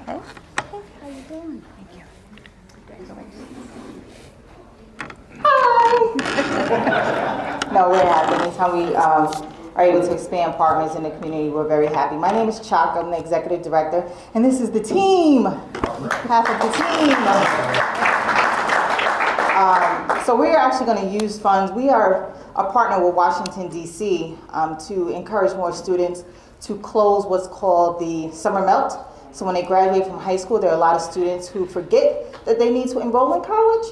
Hey, how you doing? Thank you. No, we're happy. Anytime we are able to expand partners in the community, we're very happy. My name is Chuck. I'm the executive director, and this is the team, half of the team. So we're actually going to use funds. We are a partner with Washington, D.C. To encourage more students to close what's called the summer melt. So when they graduate from high school, there are a lot of students who forget that they need to enroll in college,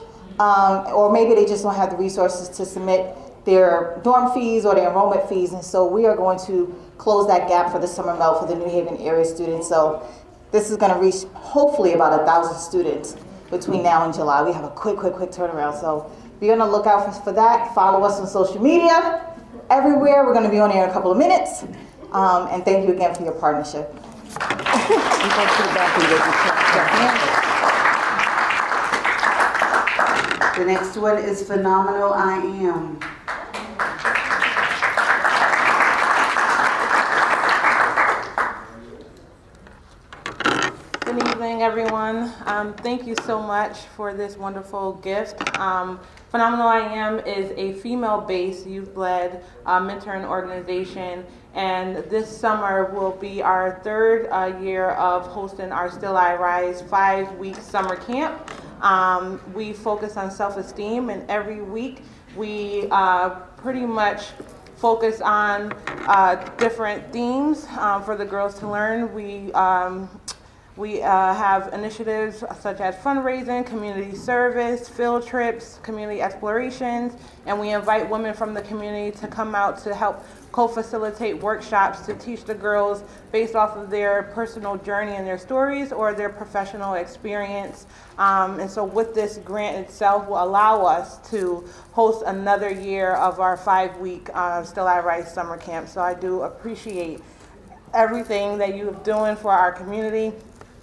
or maybe they just don't have the resources to submit their dorm fees or their enrollment fees. And so we are going to close that gap for the summer melt for the New Haven area students. So this is going to reach hopefully about 1,000 students between now and July. We have a quick turnaround. So be on the lookout for that. Follow us on social media everywhere. We're going to be on air in a couple of minutes. And thank you again for your partnership. The next one is Phenomenal I Am. Good evening, everyone. Thank you so much for this wonderful gift. Phenomenal I Am is a female-based, youth-led mentoring organization, and this summer will be our third year of hosting our Still I Rise 5-week summer camp. We focus on self-esteem, and every week we pretty much focus on different themes for the girls to learn. We have initiatives such as fundraising, community service, field trips, community explorations, and we invite women from the community to come out to help co-facilitate workshops to teach the girls based off of their personal journey and their stories or their professional experience. And so with this grant itself will allow us to host another year of our 5-week Still I Rise summer camp. So I do appreciate everything that you're doing for our community.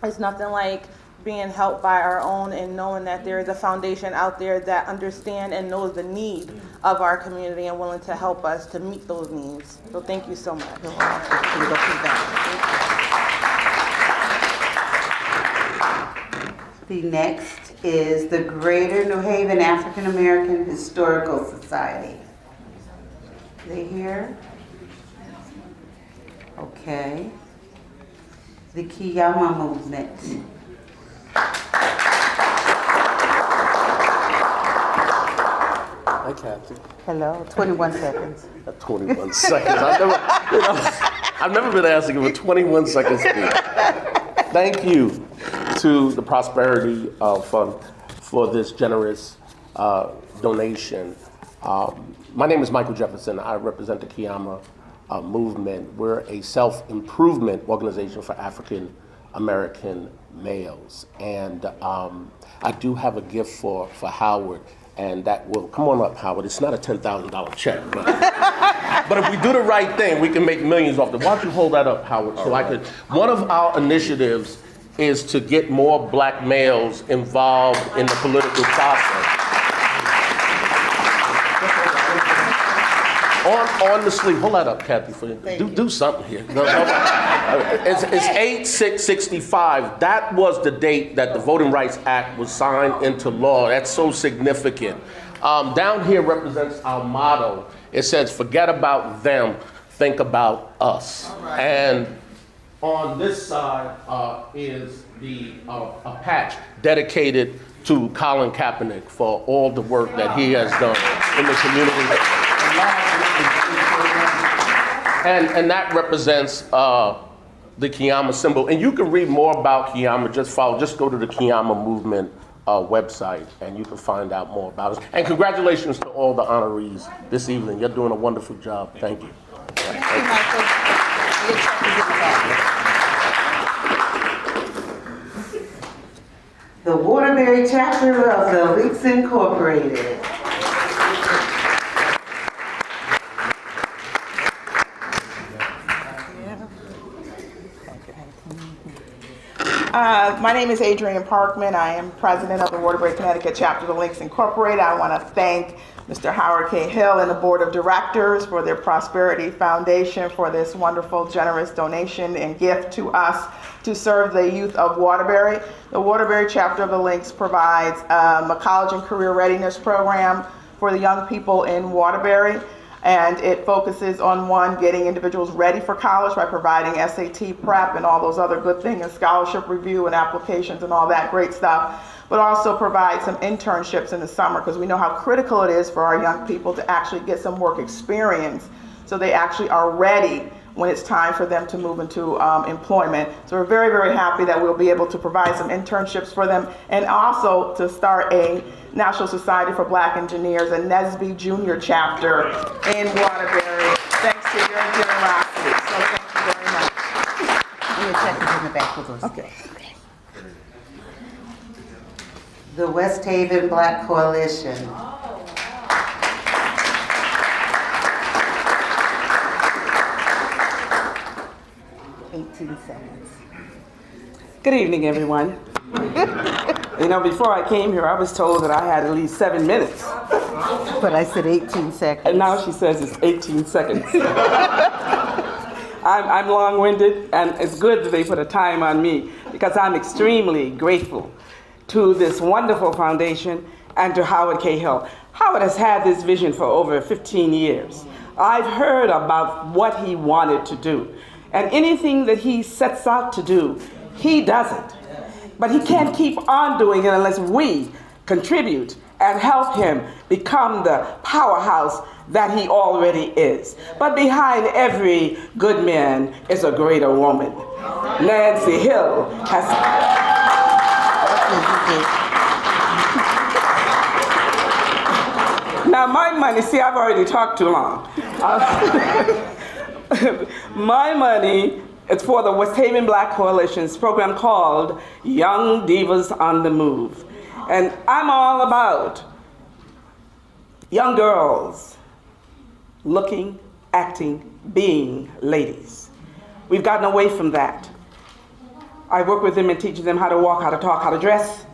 It's nothing like being helped by our own and knowing that there is a foundation out there that understands and knows the need of our community and willing to help us to meet those needs. So thank you so much. The next is the Greater New Haven African American Historical Society. They here? Okay. The Kiyama Movement. Hi, Captain. Hello, 21 seconds. 21 seconds. I've never been asked to give a 21 second speech. Thank you to the Prosperity Fund for this generous donation. My name is Michael Jefferson. I represent the Kiyama movement. We're a self-improvement organization for African American males. And I do have a gift for Howard, and that will, come on up, Howard. It's not a $10,000 check, but if we do the right thing, we can make millions off it. Why don't you hold that up, Howard, so I could, one of our initiatives is to get more black males involved in the political process. On the sleeve, hold that up, Kathy, for you. Do something here. It's 8/6/65. That was the date that the Voting Rights Act was signed into law. That's so significant. Down here represents our motto. It says, forget about them, think about us. Right. And on this side is a patch dedicated to Colin Kaepernick for all the work that he has done in the community. And that represents the Kiyama symbol. And you can read more about Kiyama, just go to the Kiyama Movement website, and you can find out more about us. And congratulations to all the honorees this evening. You're doing a wonderful job. Thank you. Thank you, Michael. Your check is in the back. The Waterbury chapter of the Leaks Incorporated. My name is Adrienne Parkman. I am president of the Waterbury, Connecticut chapter of the Links Incorporated. I want to thank Mr. Howard K. Hill and the board of directors for their Prosperity Foundation for this wonderful, generous donation and gift to us to serve the youth of Waterbury. The Waterbury chapter of the Links provides a college and career readiness program for the young people in Waterbury. And it focuses on, one, getting individuals ready for college by providing SAT prep and all those other good things, and scholarship review and applications and all that great stuff, but also provide some internships in the summer, because we know how critical it is for our young people to actually get some work experience so they actually are ready when it's time for them to move into employment. So we're very, very happy that we'll be able to provide some internships for them, and also to start a National Society for Black Engineers, a NSBE Junior chapter in Waterbury, thanks to your generosity. So thank you very much. Your check is in the back with us. Okay. The West Haven Black Coalition. Good evening, everyone. You know, before I came here, I was told that I had at least 7 minutes. But I said 18 seconds. And now she says it's 18 seconds. I'm long-winded, and it's good that they put a time on me, because I'm extremely grateful to this wonderful foundation and to Howard K. Hill. Howard has had this vision for over 15 years. I've heard about what he wanted to do. And anything that he sets out to do, he does it. But he can't keep on doing it unless we contribute and help him become the powerhouse that he already is. But behind every good man is a greater woman. Nancy Hill has... Now my money, see, I've already talked too long. My money is for the West Haven Black Coalition's program called Young Divas on the Move. And I'm all about young girls looking, acting, being ladies. We've gotten away from that. I work with them and teach them how to walk, how to talk, how to dress,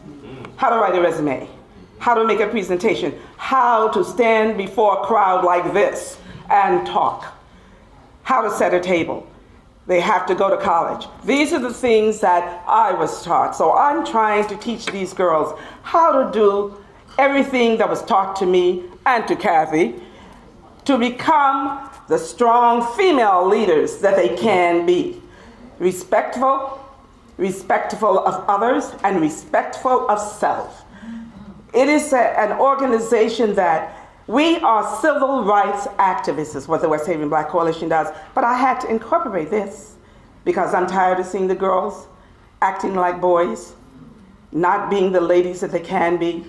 how to write a resume, how to make a presentation, how to stand before a crowd like this and talk, how to set a table. They have to go to college. These are the things that I was taught. So I'm trying to teach these girls how to do everything that was taught to me and to Kathy to become the strong female leaders that they can be. Respectful of others, and respectful of self. It is an organization that we are civil rights activists, is what the West Haven Black Coalition does. But I had to incorporate this because I'm tired of seeing the girls acting like boys, not being the ladies that they can be,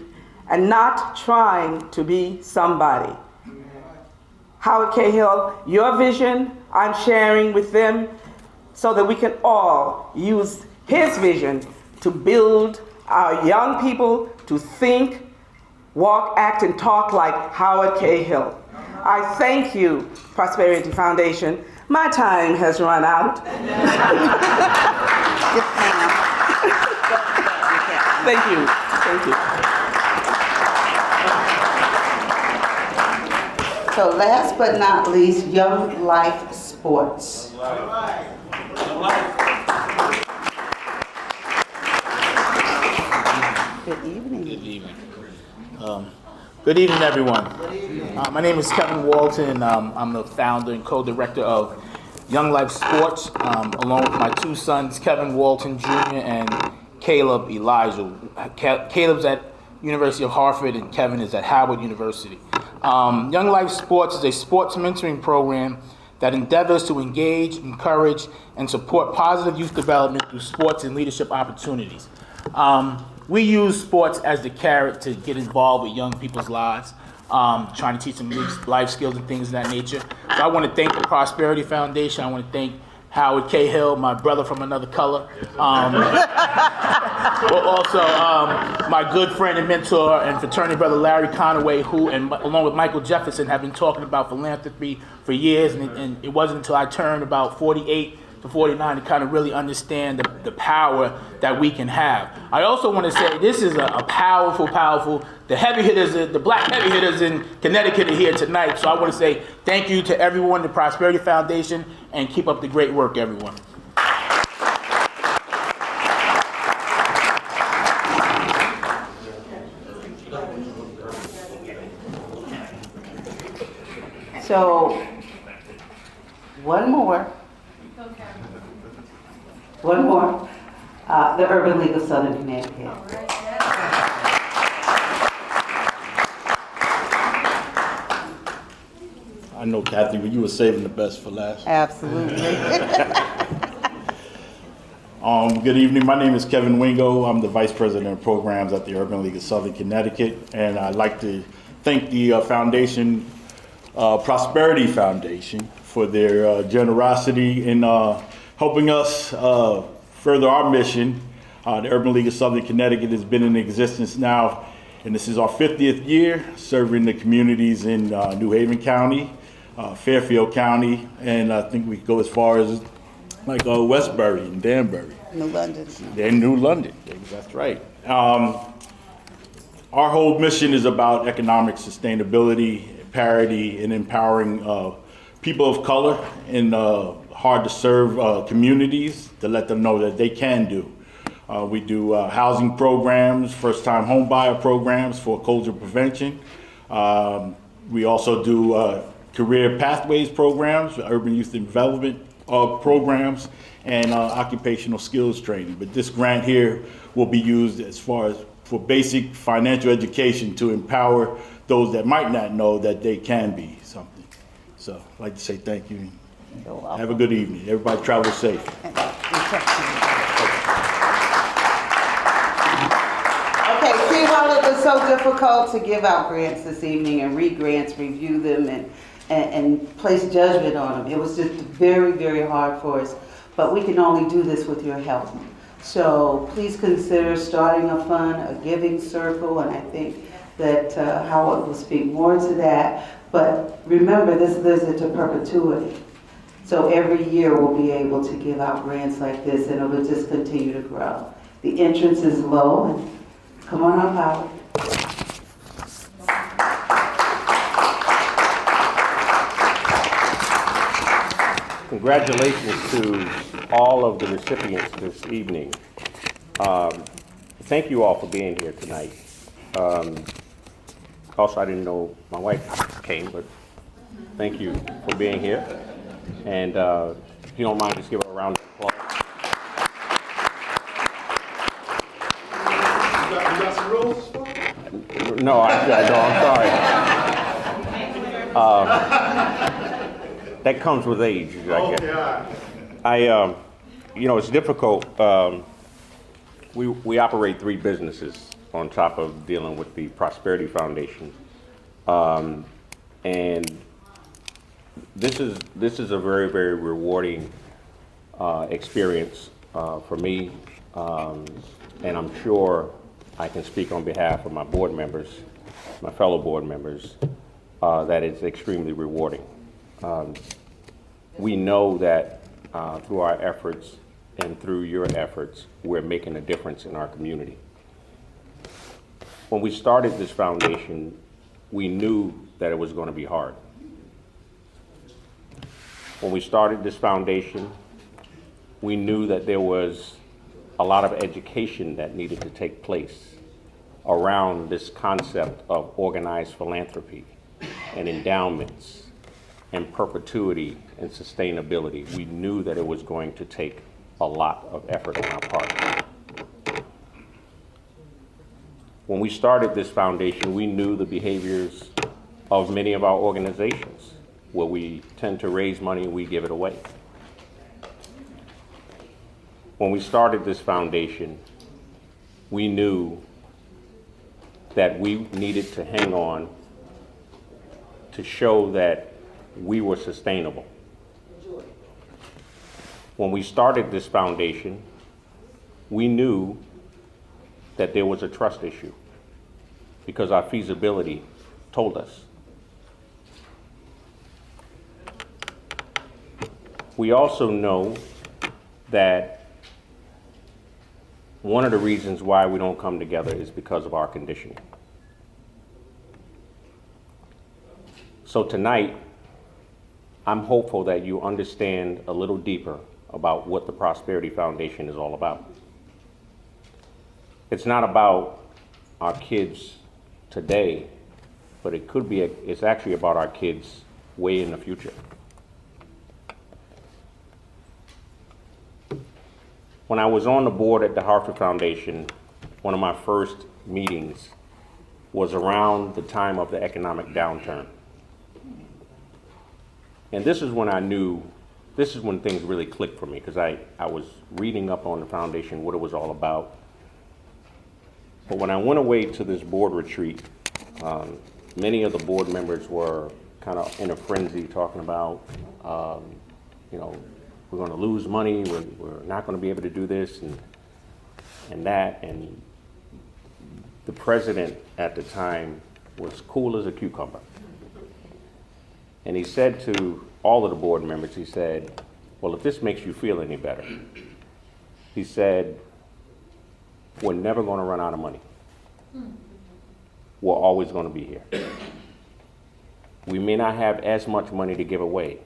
and not trying to be somebody. Howard K. Hill, your vision, I'm sharing with them so that we can all use his vision to build our young people to think, walk, act, and talk like Howard K. Hill. I thank you, Prosperity Foundation. My time has run out. Thank you. Thank you. So last but not least, Young Life Sports. Good evening. Good evening. Good evening, everyone. My name is Kevin Walton. I'm the founder and co-director of Young Life Sports, along with my two sons, Kevin Walton Jr. and Caleb Elijah. Caleb's at University of Hartford and Kevin is at Howard University. Young Life Sports is a sports mentoring program that endeavors to engage, encourage, and support positive youth development through sports and leadership opportunities. we use sports as the carrot to get involved with young people's lives, trying to teach them life skills and things of that nature. So I want to thank the Prosperity Foundation. I want to thank Howard K. Hill, my brother from another color. But also my good friend and mentor and fraternity brother Larry Conaway, who, and along with Michael Jefferson, have been talking about philanthropy for years. And it wasn't until I turned about 48 to 49 to kind of really understand the power that we can have. I also want to say this is a powerful, the heavy hitters, the black heavy hitters in Connecticut are here tonight. So I want to say thank you to everyone, the Prosperity Foundation, and keep up the great work, everyone. So, one more. The Urban League of Southern Connecticut. I know, Kathy, but you were saving the best for last. Absolutely. Good evening. My name is Kevin Wingo. I'm the Vice President of Programs at the Urban League of Southern Connecticut, and I'd like to thank the foundation, Prosperity Foundation, for their generosity in helping us further our mission. The Urban League of Southern Connecticut has been in existence now, and this is our 50th year, serving the communities in New Haven County, Fairfield County, and I think we go as far as like Westbury and Danbury. New London. And New London, that's right. Our whole mission is about economic sustainability, parity, and empowering people of color in hard-to-serve communities to let them know that they can do. We do housing programs, first-time home buyer programs for culture prevention. We also do career pathways programs, urban youth development programs, and occupational skills training. But this grant here will be used as far as for basic financial education to empower those that might not know that they can be something. So I'd like to say thank you. Have a good evening. Everybody travel safe. Okay, see, while it was so difficult to give out grants this evening and read grants, review them, and place judgment on them, it was just very, very hard for us. But we can only do this with your help. So please consider starting a fund, a giving circle, and I think that Howard will speak more to that. But remember, this lives into perpetuity. So every year we'll be able to give out grants like this, and it will just continue to grow. The entrance is low. And come on up, Howard. Congratulations to all of the recipients this evening. Thank you all for being here tonight. Also, I didn't know my wife came, but thank you for being here. And if you don't mind, just give her a round of applause. You got some rules? No, I'm sorry. That comes with age, I guess. It's difficult. We operate 3 businesses on top of dealing with the Prosperity Foundation, and this is a very, very rewarding experience for me, and I'm sure I can speak on behalf of my board members, my fellow board members, that it's extremely rewarding. We know that through our efforts and through your efforts, we're making a difference in our community. When we started this foundation, we knew that it was going to be hard. When we started this foundation, we knew that there was a lot of education that needed to take place around this concept of organized philanthropy and endowments and perpetuity and sustainability. We knew that it was going to take a lot of effort on our part. When we started this foundation, we knew the behaviors of many of our organizations, where we tend to raise money and we give it away. When we started this foundation, we knew that we needed to hang on to show that we were sustainable. When we started this foundation, we knew that there was a trust issue because our feasibility told us. We also know that one of the reasons why we don't come together is because of our conditioning. So tonight, I'm hopeful that you understand a little deeper about what the Prosperity Foundation is all about. It's not about our kids today, but it's actually about our kids way in the future. When I was on the board at the Hartford Foundation, one of my first meetings was around the time of the economic downturn. And this is when I knew, this is when things really clicked for me, because I was reading up on the foundation, what it was all about. But when I went away to this board retreat, many of the board members were kind of in a frenzy talking about, you know, we're going to lose money, we're not going to be able to do this and that. And the president at the time was cool as a cucumber. And he said to all of the board members, he said, well, if this makes you feel any better, he said, we're never going to run out of money. We're always going to be here. We may not have as much money to give away,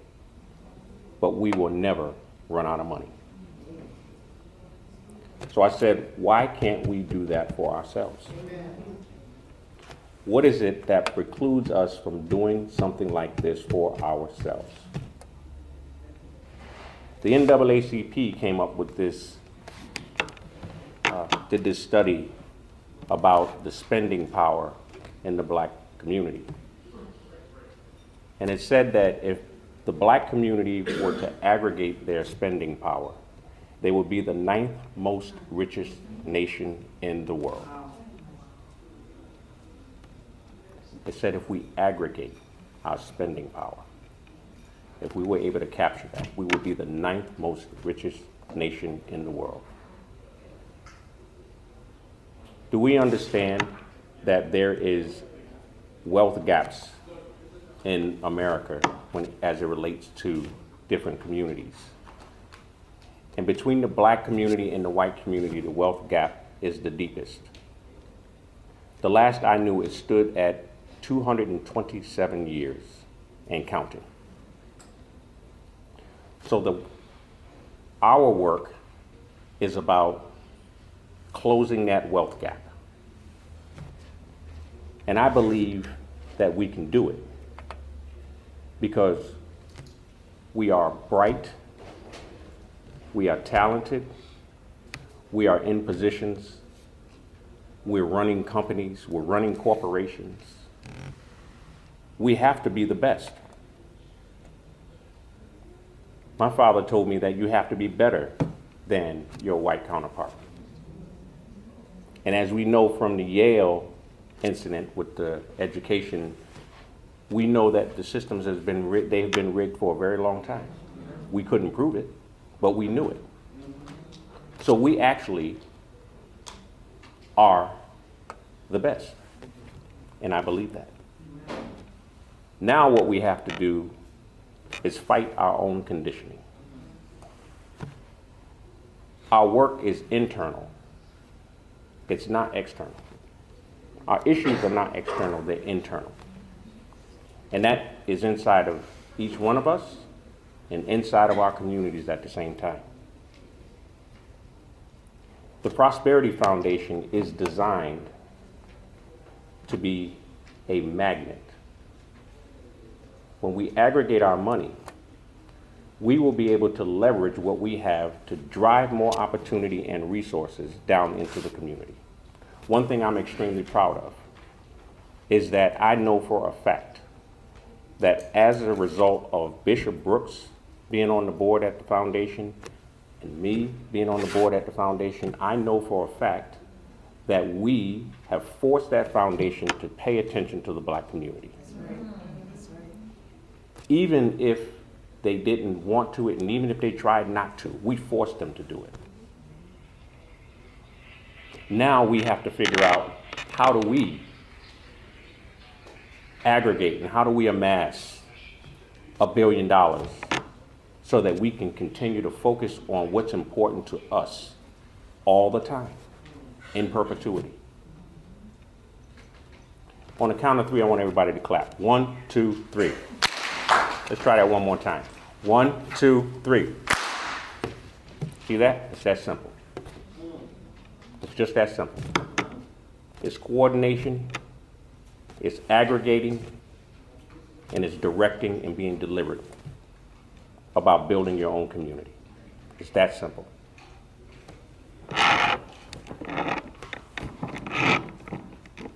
but we will never run out of money. So I said, why can't we do that for ourselves? What is it that precludes us from doing something like this for ourselves? The NAACP came up with this, did this study about the spending power in the black community. And it said that if the black community were to aggregate their spending power, they would be the 9th most richest nation in the world. It said if we aggregate our spending power, if we were able to capture that, we would be the 9th most richest nation in the world. Do we understand that there is wealth gaps in America as it relates to different communities? And between the black community and the white community, the wealth gap is the deepest. The last I knew, it stood at 227 years and counting. So our work is about closing that wealth gap. And I believe that we can do it because we are bright, we are talented, we are in positions, we're running companies, we're running corporations. We have to be the best. My father told me that you have to be better than your white counterpart. And as we know from the Yale incident with the education, we know that the systems have been rigged for a very long time. We couldn't prove it, but we knew it. So we actually are the best, and I believe that. Now what we have to do is fight our own conditioning. Our work is internal. It's not external. Our issues are not external, they're internal. And that is inside of each one of us and inside of our communities at the same time. The Prosperity Foundation is designed to be a magnet. When we aggregate our money, we will be able to leverage what we have to drive more opportunity and resources down into the community. One thing I'm extremely proud of is that I know for a fact that as a result of Bishop Brooks being on the board at the foundation and me being on the board at the foundation, I know for a fact that we have forced that foundation to pay attention to the black community. Even if they didn't want to, and even if they tried not to, we forced them to do it. Now we have to figure out, how do we aggregate and how do we amass $1 billion so that we can continue to focus on what's important to us all the time, in perpetuity. On the count of 3, I want everybody to clap. 1, 2, 3. Let's try that one more time. 1, 2, 3. See that? It's that simple. It's just that simple. It's coordination, it's aggregating, and it's directing and being deliberate about building your own community. It's that simple.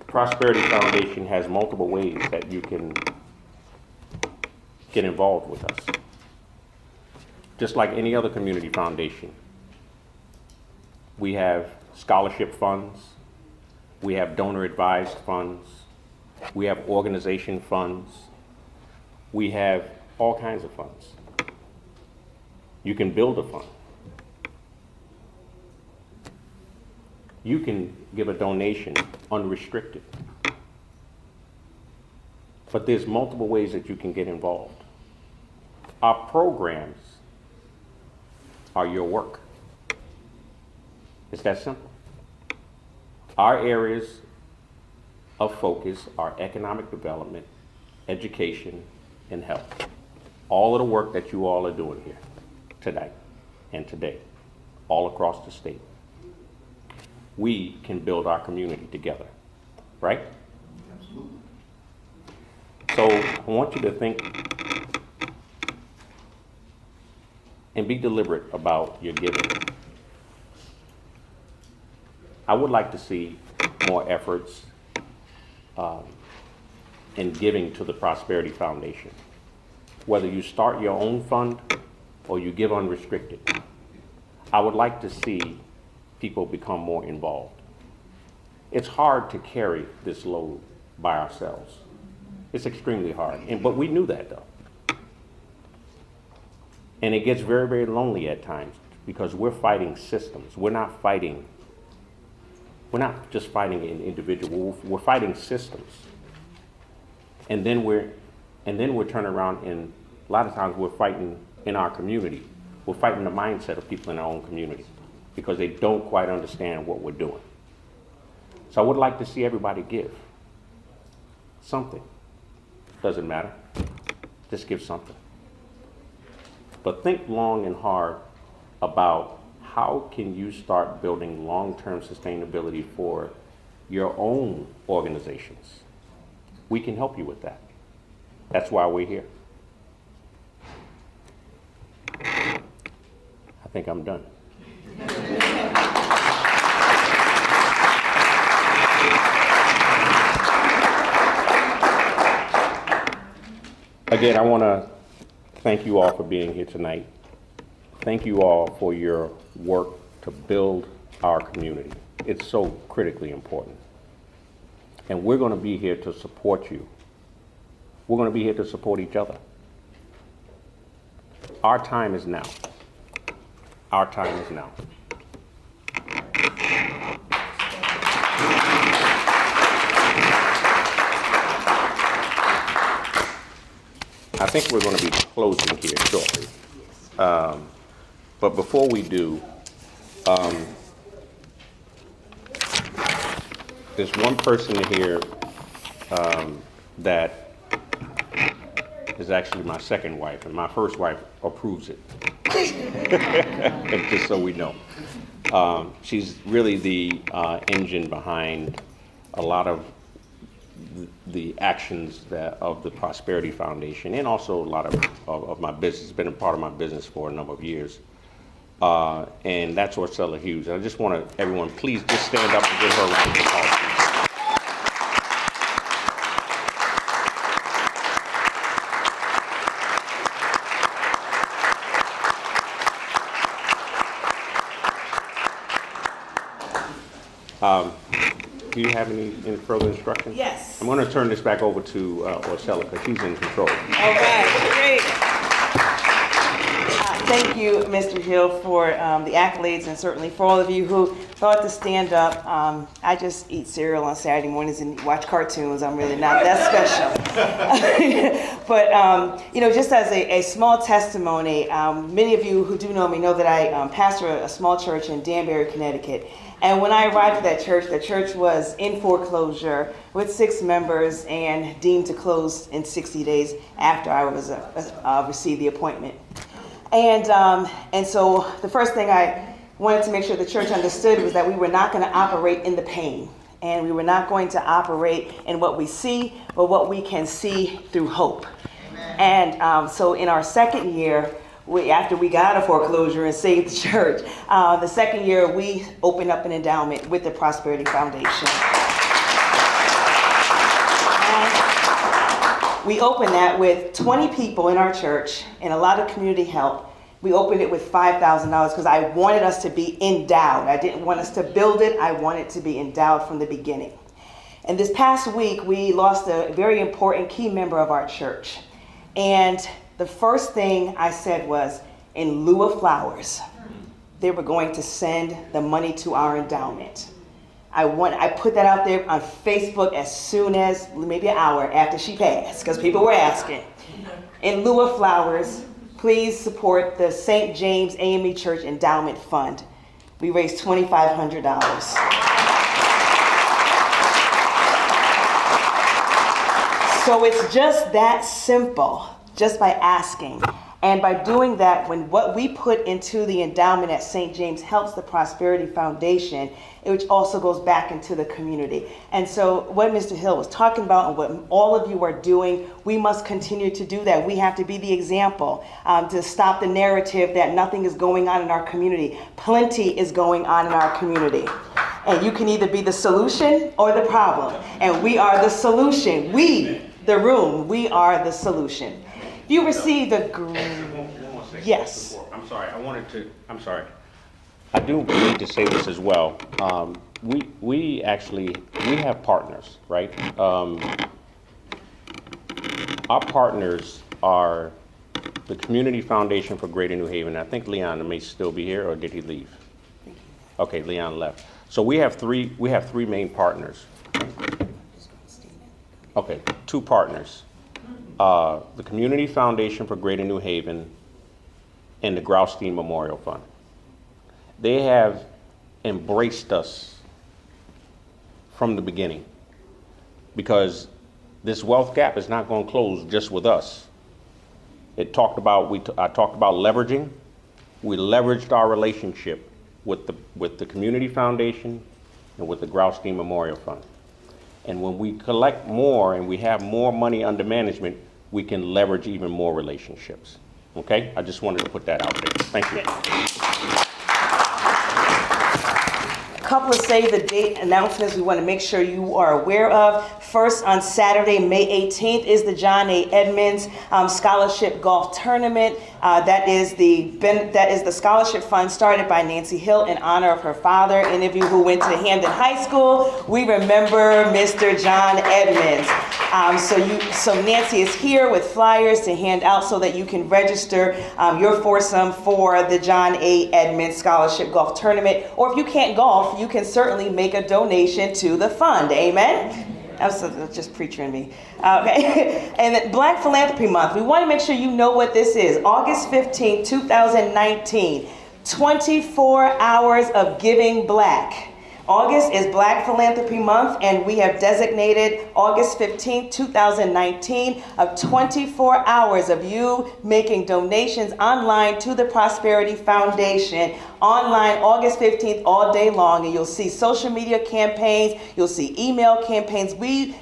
Prosperity Foundation has multiple ways that you can get involved with us. Just like any other community foundation, we have scholarship funds, we have donor advised funds, we have organization funds, we have all kinds of funds. You can build a fund. You can give a donation unrestricted. But there's multiple ways that you can get involved. Our programs are your work. It's that simple. Our areas of focus are economic development, education, and health. All of the work that you all are doing here tonight and today, all across the state. We can build our community together, right? Absolutely. So I want you to think and be deliberate about your giving. I would like to see more efforts in giving to the Prosperity Foundation. Whether you start your own fund or you give unrestricted, I would like to see people become more involved. It's hard to carry this load by ourselves. It's extremely hard, but we knew that though. And it gets very, very lonely at times because we're fighting systems. We're not just fighting an individual, we're fighting systems. And then we're turning around, and a lot of times we're fighting in our community. We're fighting the mindset of people in our own community because they don't quite understand what we're doing. So I would like to see everybody give something. Doesn't matter. Just give something. But think long and hard about how can you start building long-term sustainability for your own organizations. We can help you with that. That's why we're here. I think I'm done. Again, I want to thank you all for being here tonight. Thank you all for your work to build our community. It's so critically important. And we're going to be here to support you. We're going to be here to support each other. Our time is now. Our time is now. I think we're going to be closing here shortly. But before we do, there's one person here that is actually my second wife, and my first wife approves it. Just so we know. She's really the engine behind a lot of the actions of the Prosperity Foundation, and also a lot of my business. It's been a part of my business for a number of years. And that's Orcella Hughes. And I just want everyone, please just stand up and give her a round of applause. do you have any further instructions? Yes. I'm going to turn this back over to Orcella because she's in control. All right, great. Thank you, Mr. Hill, for the accolades, and certainly for all of you who thought to stand up. I just eat cereal on Saturday mornings and watch cartoons. I'm really not that special. But, you know, just as a small testimony, many of you who do know me know that I pastor a small church in Danbury, Connecticut. And when I arrived at that church, the church was in foreclosure with 6 members and deemed to close in 60 days after I was received the appointment. And so the first thing I wanted to make sure the church understood was that we were not going to operate in the pain, and we were not going to operate in what we see, but what we can see through hope. Amen. And so in our second year, after we got out of foreclosure and saved the church, the second year we opened up an endowment with the Prosperity Foundation. And we opened that with 20 people in our church and a lot of community help. We opened it with $5,000 because I wanted us to be endowed. I didn't want us to build it. I wanted to be endowed from the beginning. And this past week, we lost a very important key member of our church. And the first thing I said was, in lieu of flowers, they were going to send the money to our endowment. I put that out there on Facebook as soon as maybe an hour after she passed, because people were asking. In lieu of flowers, please support the St. James AME Church Endowment Fund. We raised $2,500. So it's just that simple, just by asking. And by doing that, when what we put into the endowment at St. James helps the Prosperity Foundation, which also goes back into the community. And so what Mr. Hill was talking about and what all of you are doing, we must continue to do that. We have to be the example to stop the narrative that nothing is going on in our community. Plenty is going on in our community. And you can either be the solution or the problem. And we are the solution. We, the room, we are the solution. You received a yes. I'm sorry. I do need to say this as well. We have partners, right? Our partners are the Community Foundation for Greater New Haven. I think Leon may still be here, or did he leave? Okay, Leon left. So we have three main partners. Okay, 2 partners. The Community Foundation for Greater New Haven and the Graustein Memorial Fund. They have embraced us from the beginning because this wealth gap is not going to close just with us. I talked about leveraging. We leveraged our relationship with the Community Foundation and with the Graustein Memorial Fund. And when we collect more and we have more money under management, we can leverage even more relationships. Okay? I just wanted to put that out there. Thank you. A couple of save the date announcements we want to make sure you are aware of. First, on Saturday, May 18th, is the John A. Edmonds Scholarship Golf Tournament. That is the scholarship fund started by Nancy Hill in honor of her father. Any of you who went to Hamden High School, we remember Mr. John Edmonds. So Nancy is here with flyers to hand out so that you can register your foursome for the John A. Edmonds Scholarship Golf Tournament. Or if you can't golf, you can certainly make a donation to the fund. Amen? That's just preacher in me. Okay. And then Black Philanthropy Month. We want to make sure you know what this is. August 15, 2019. 24 hours of giving black. August is Black Philanthropy Month, and we have designated August 15, 2019 of 24 hours of you making donations online to the Prosperity Foundation. Online, August 15th, all day long, and you'll see social media campaigns, you'll see email campaigns.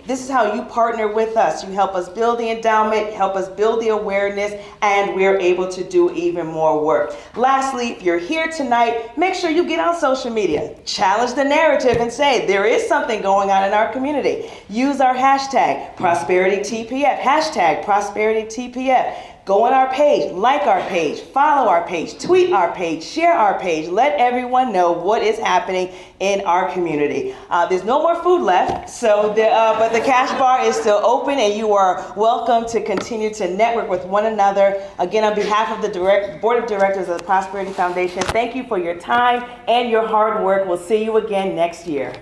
This is how you partner with us. You help us build the endowment, help us build the awareness, and we're able to do even more work. Lastly, if you're here tonight, make sure you get on social media. Challenge the narrative and say, there is something going on in our community. Use our hashtag, ProsperityTPF, hashtag ProsperityTPF. go on our page, like our page, follow our page, tweet our page, share our page. Let everyone know what is happening in our community. There's no more food left, so but the cash bar is still open, and you are welcome to continue to network with one another. Again, on behalf of the Board of Directors of the Prosperity Foundation, thank you for your time and your hard work. We'll see you again next year.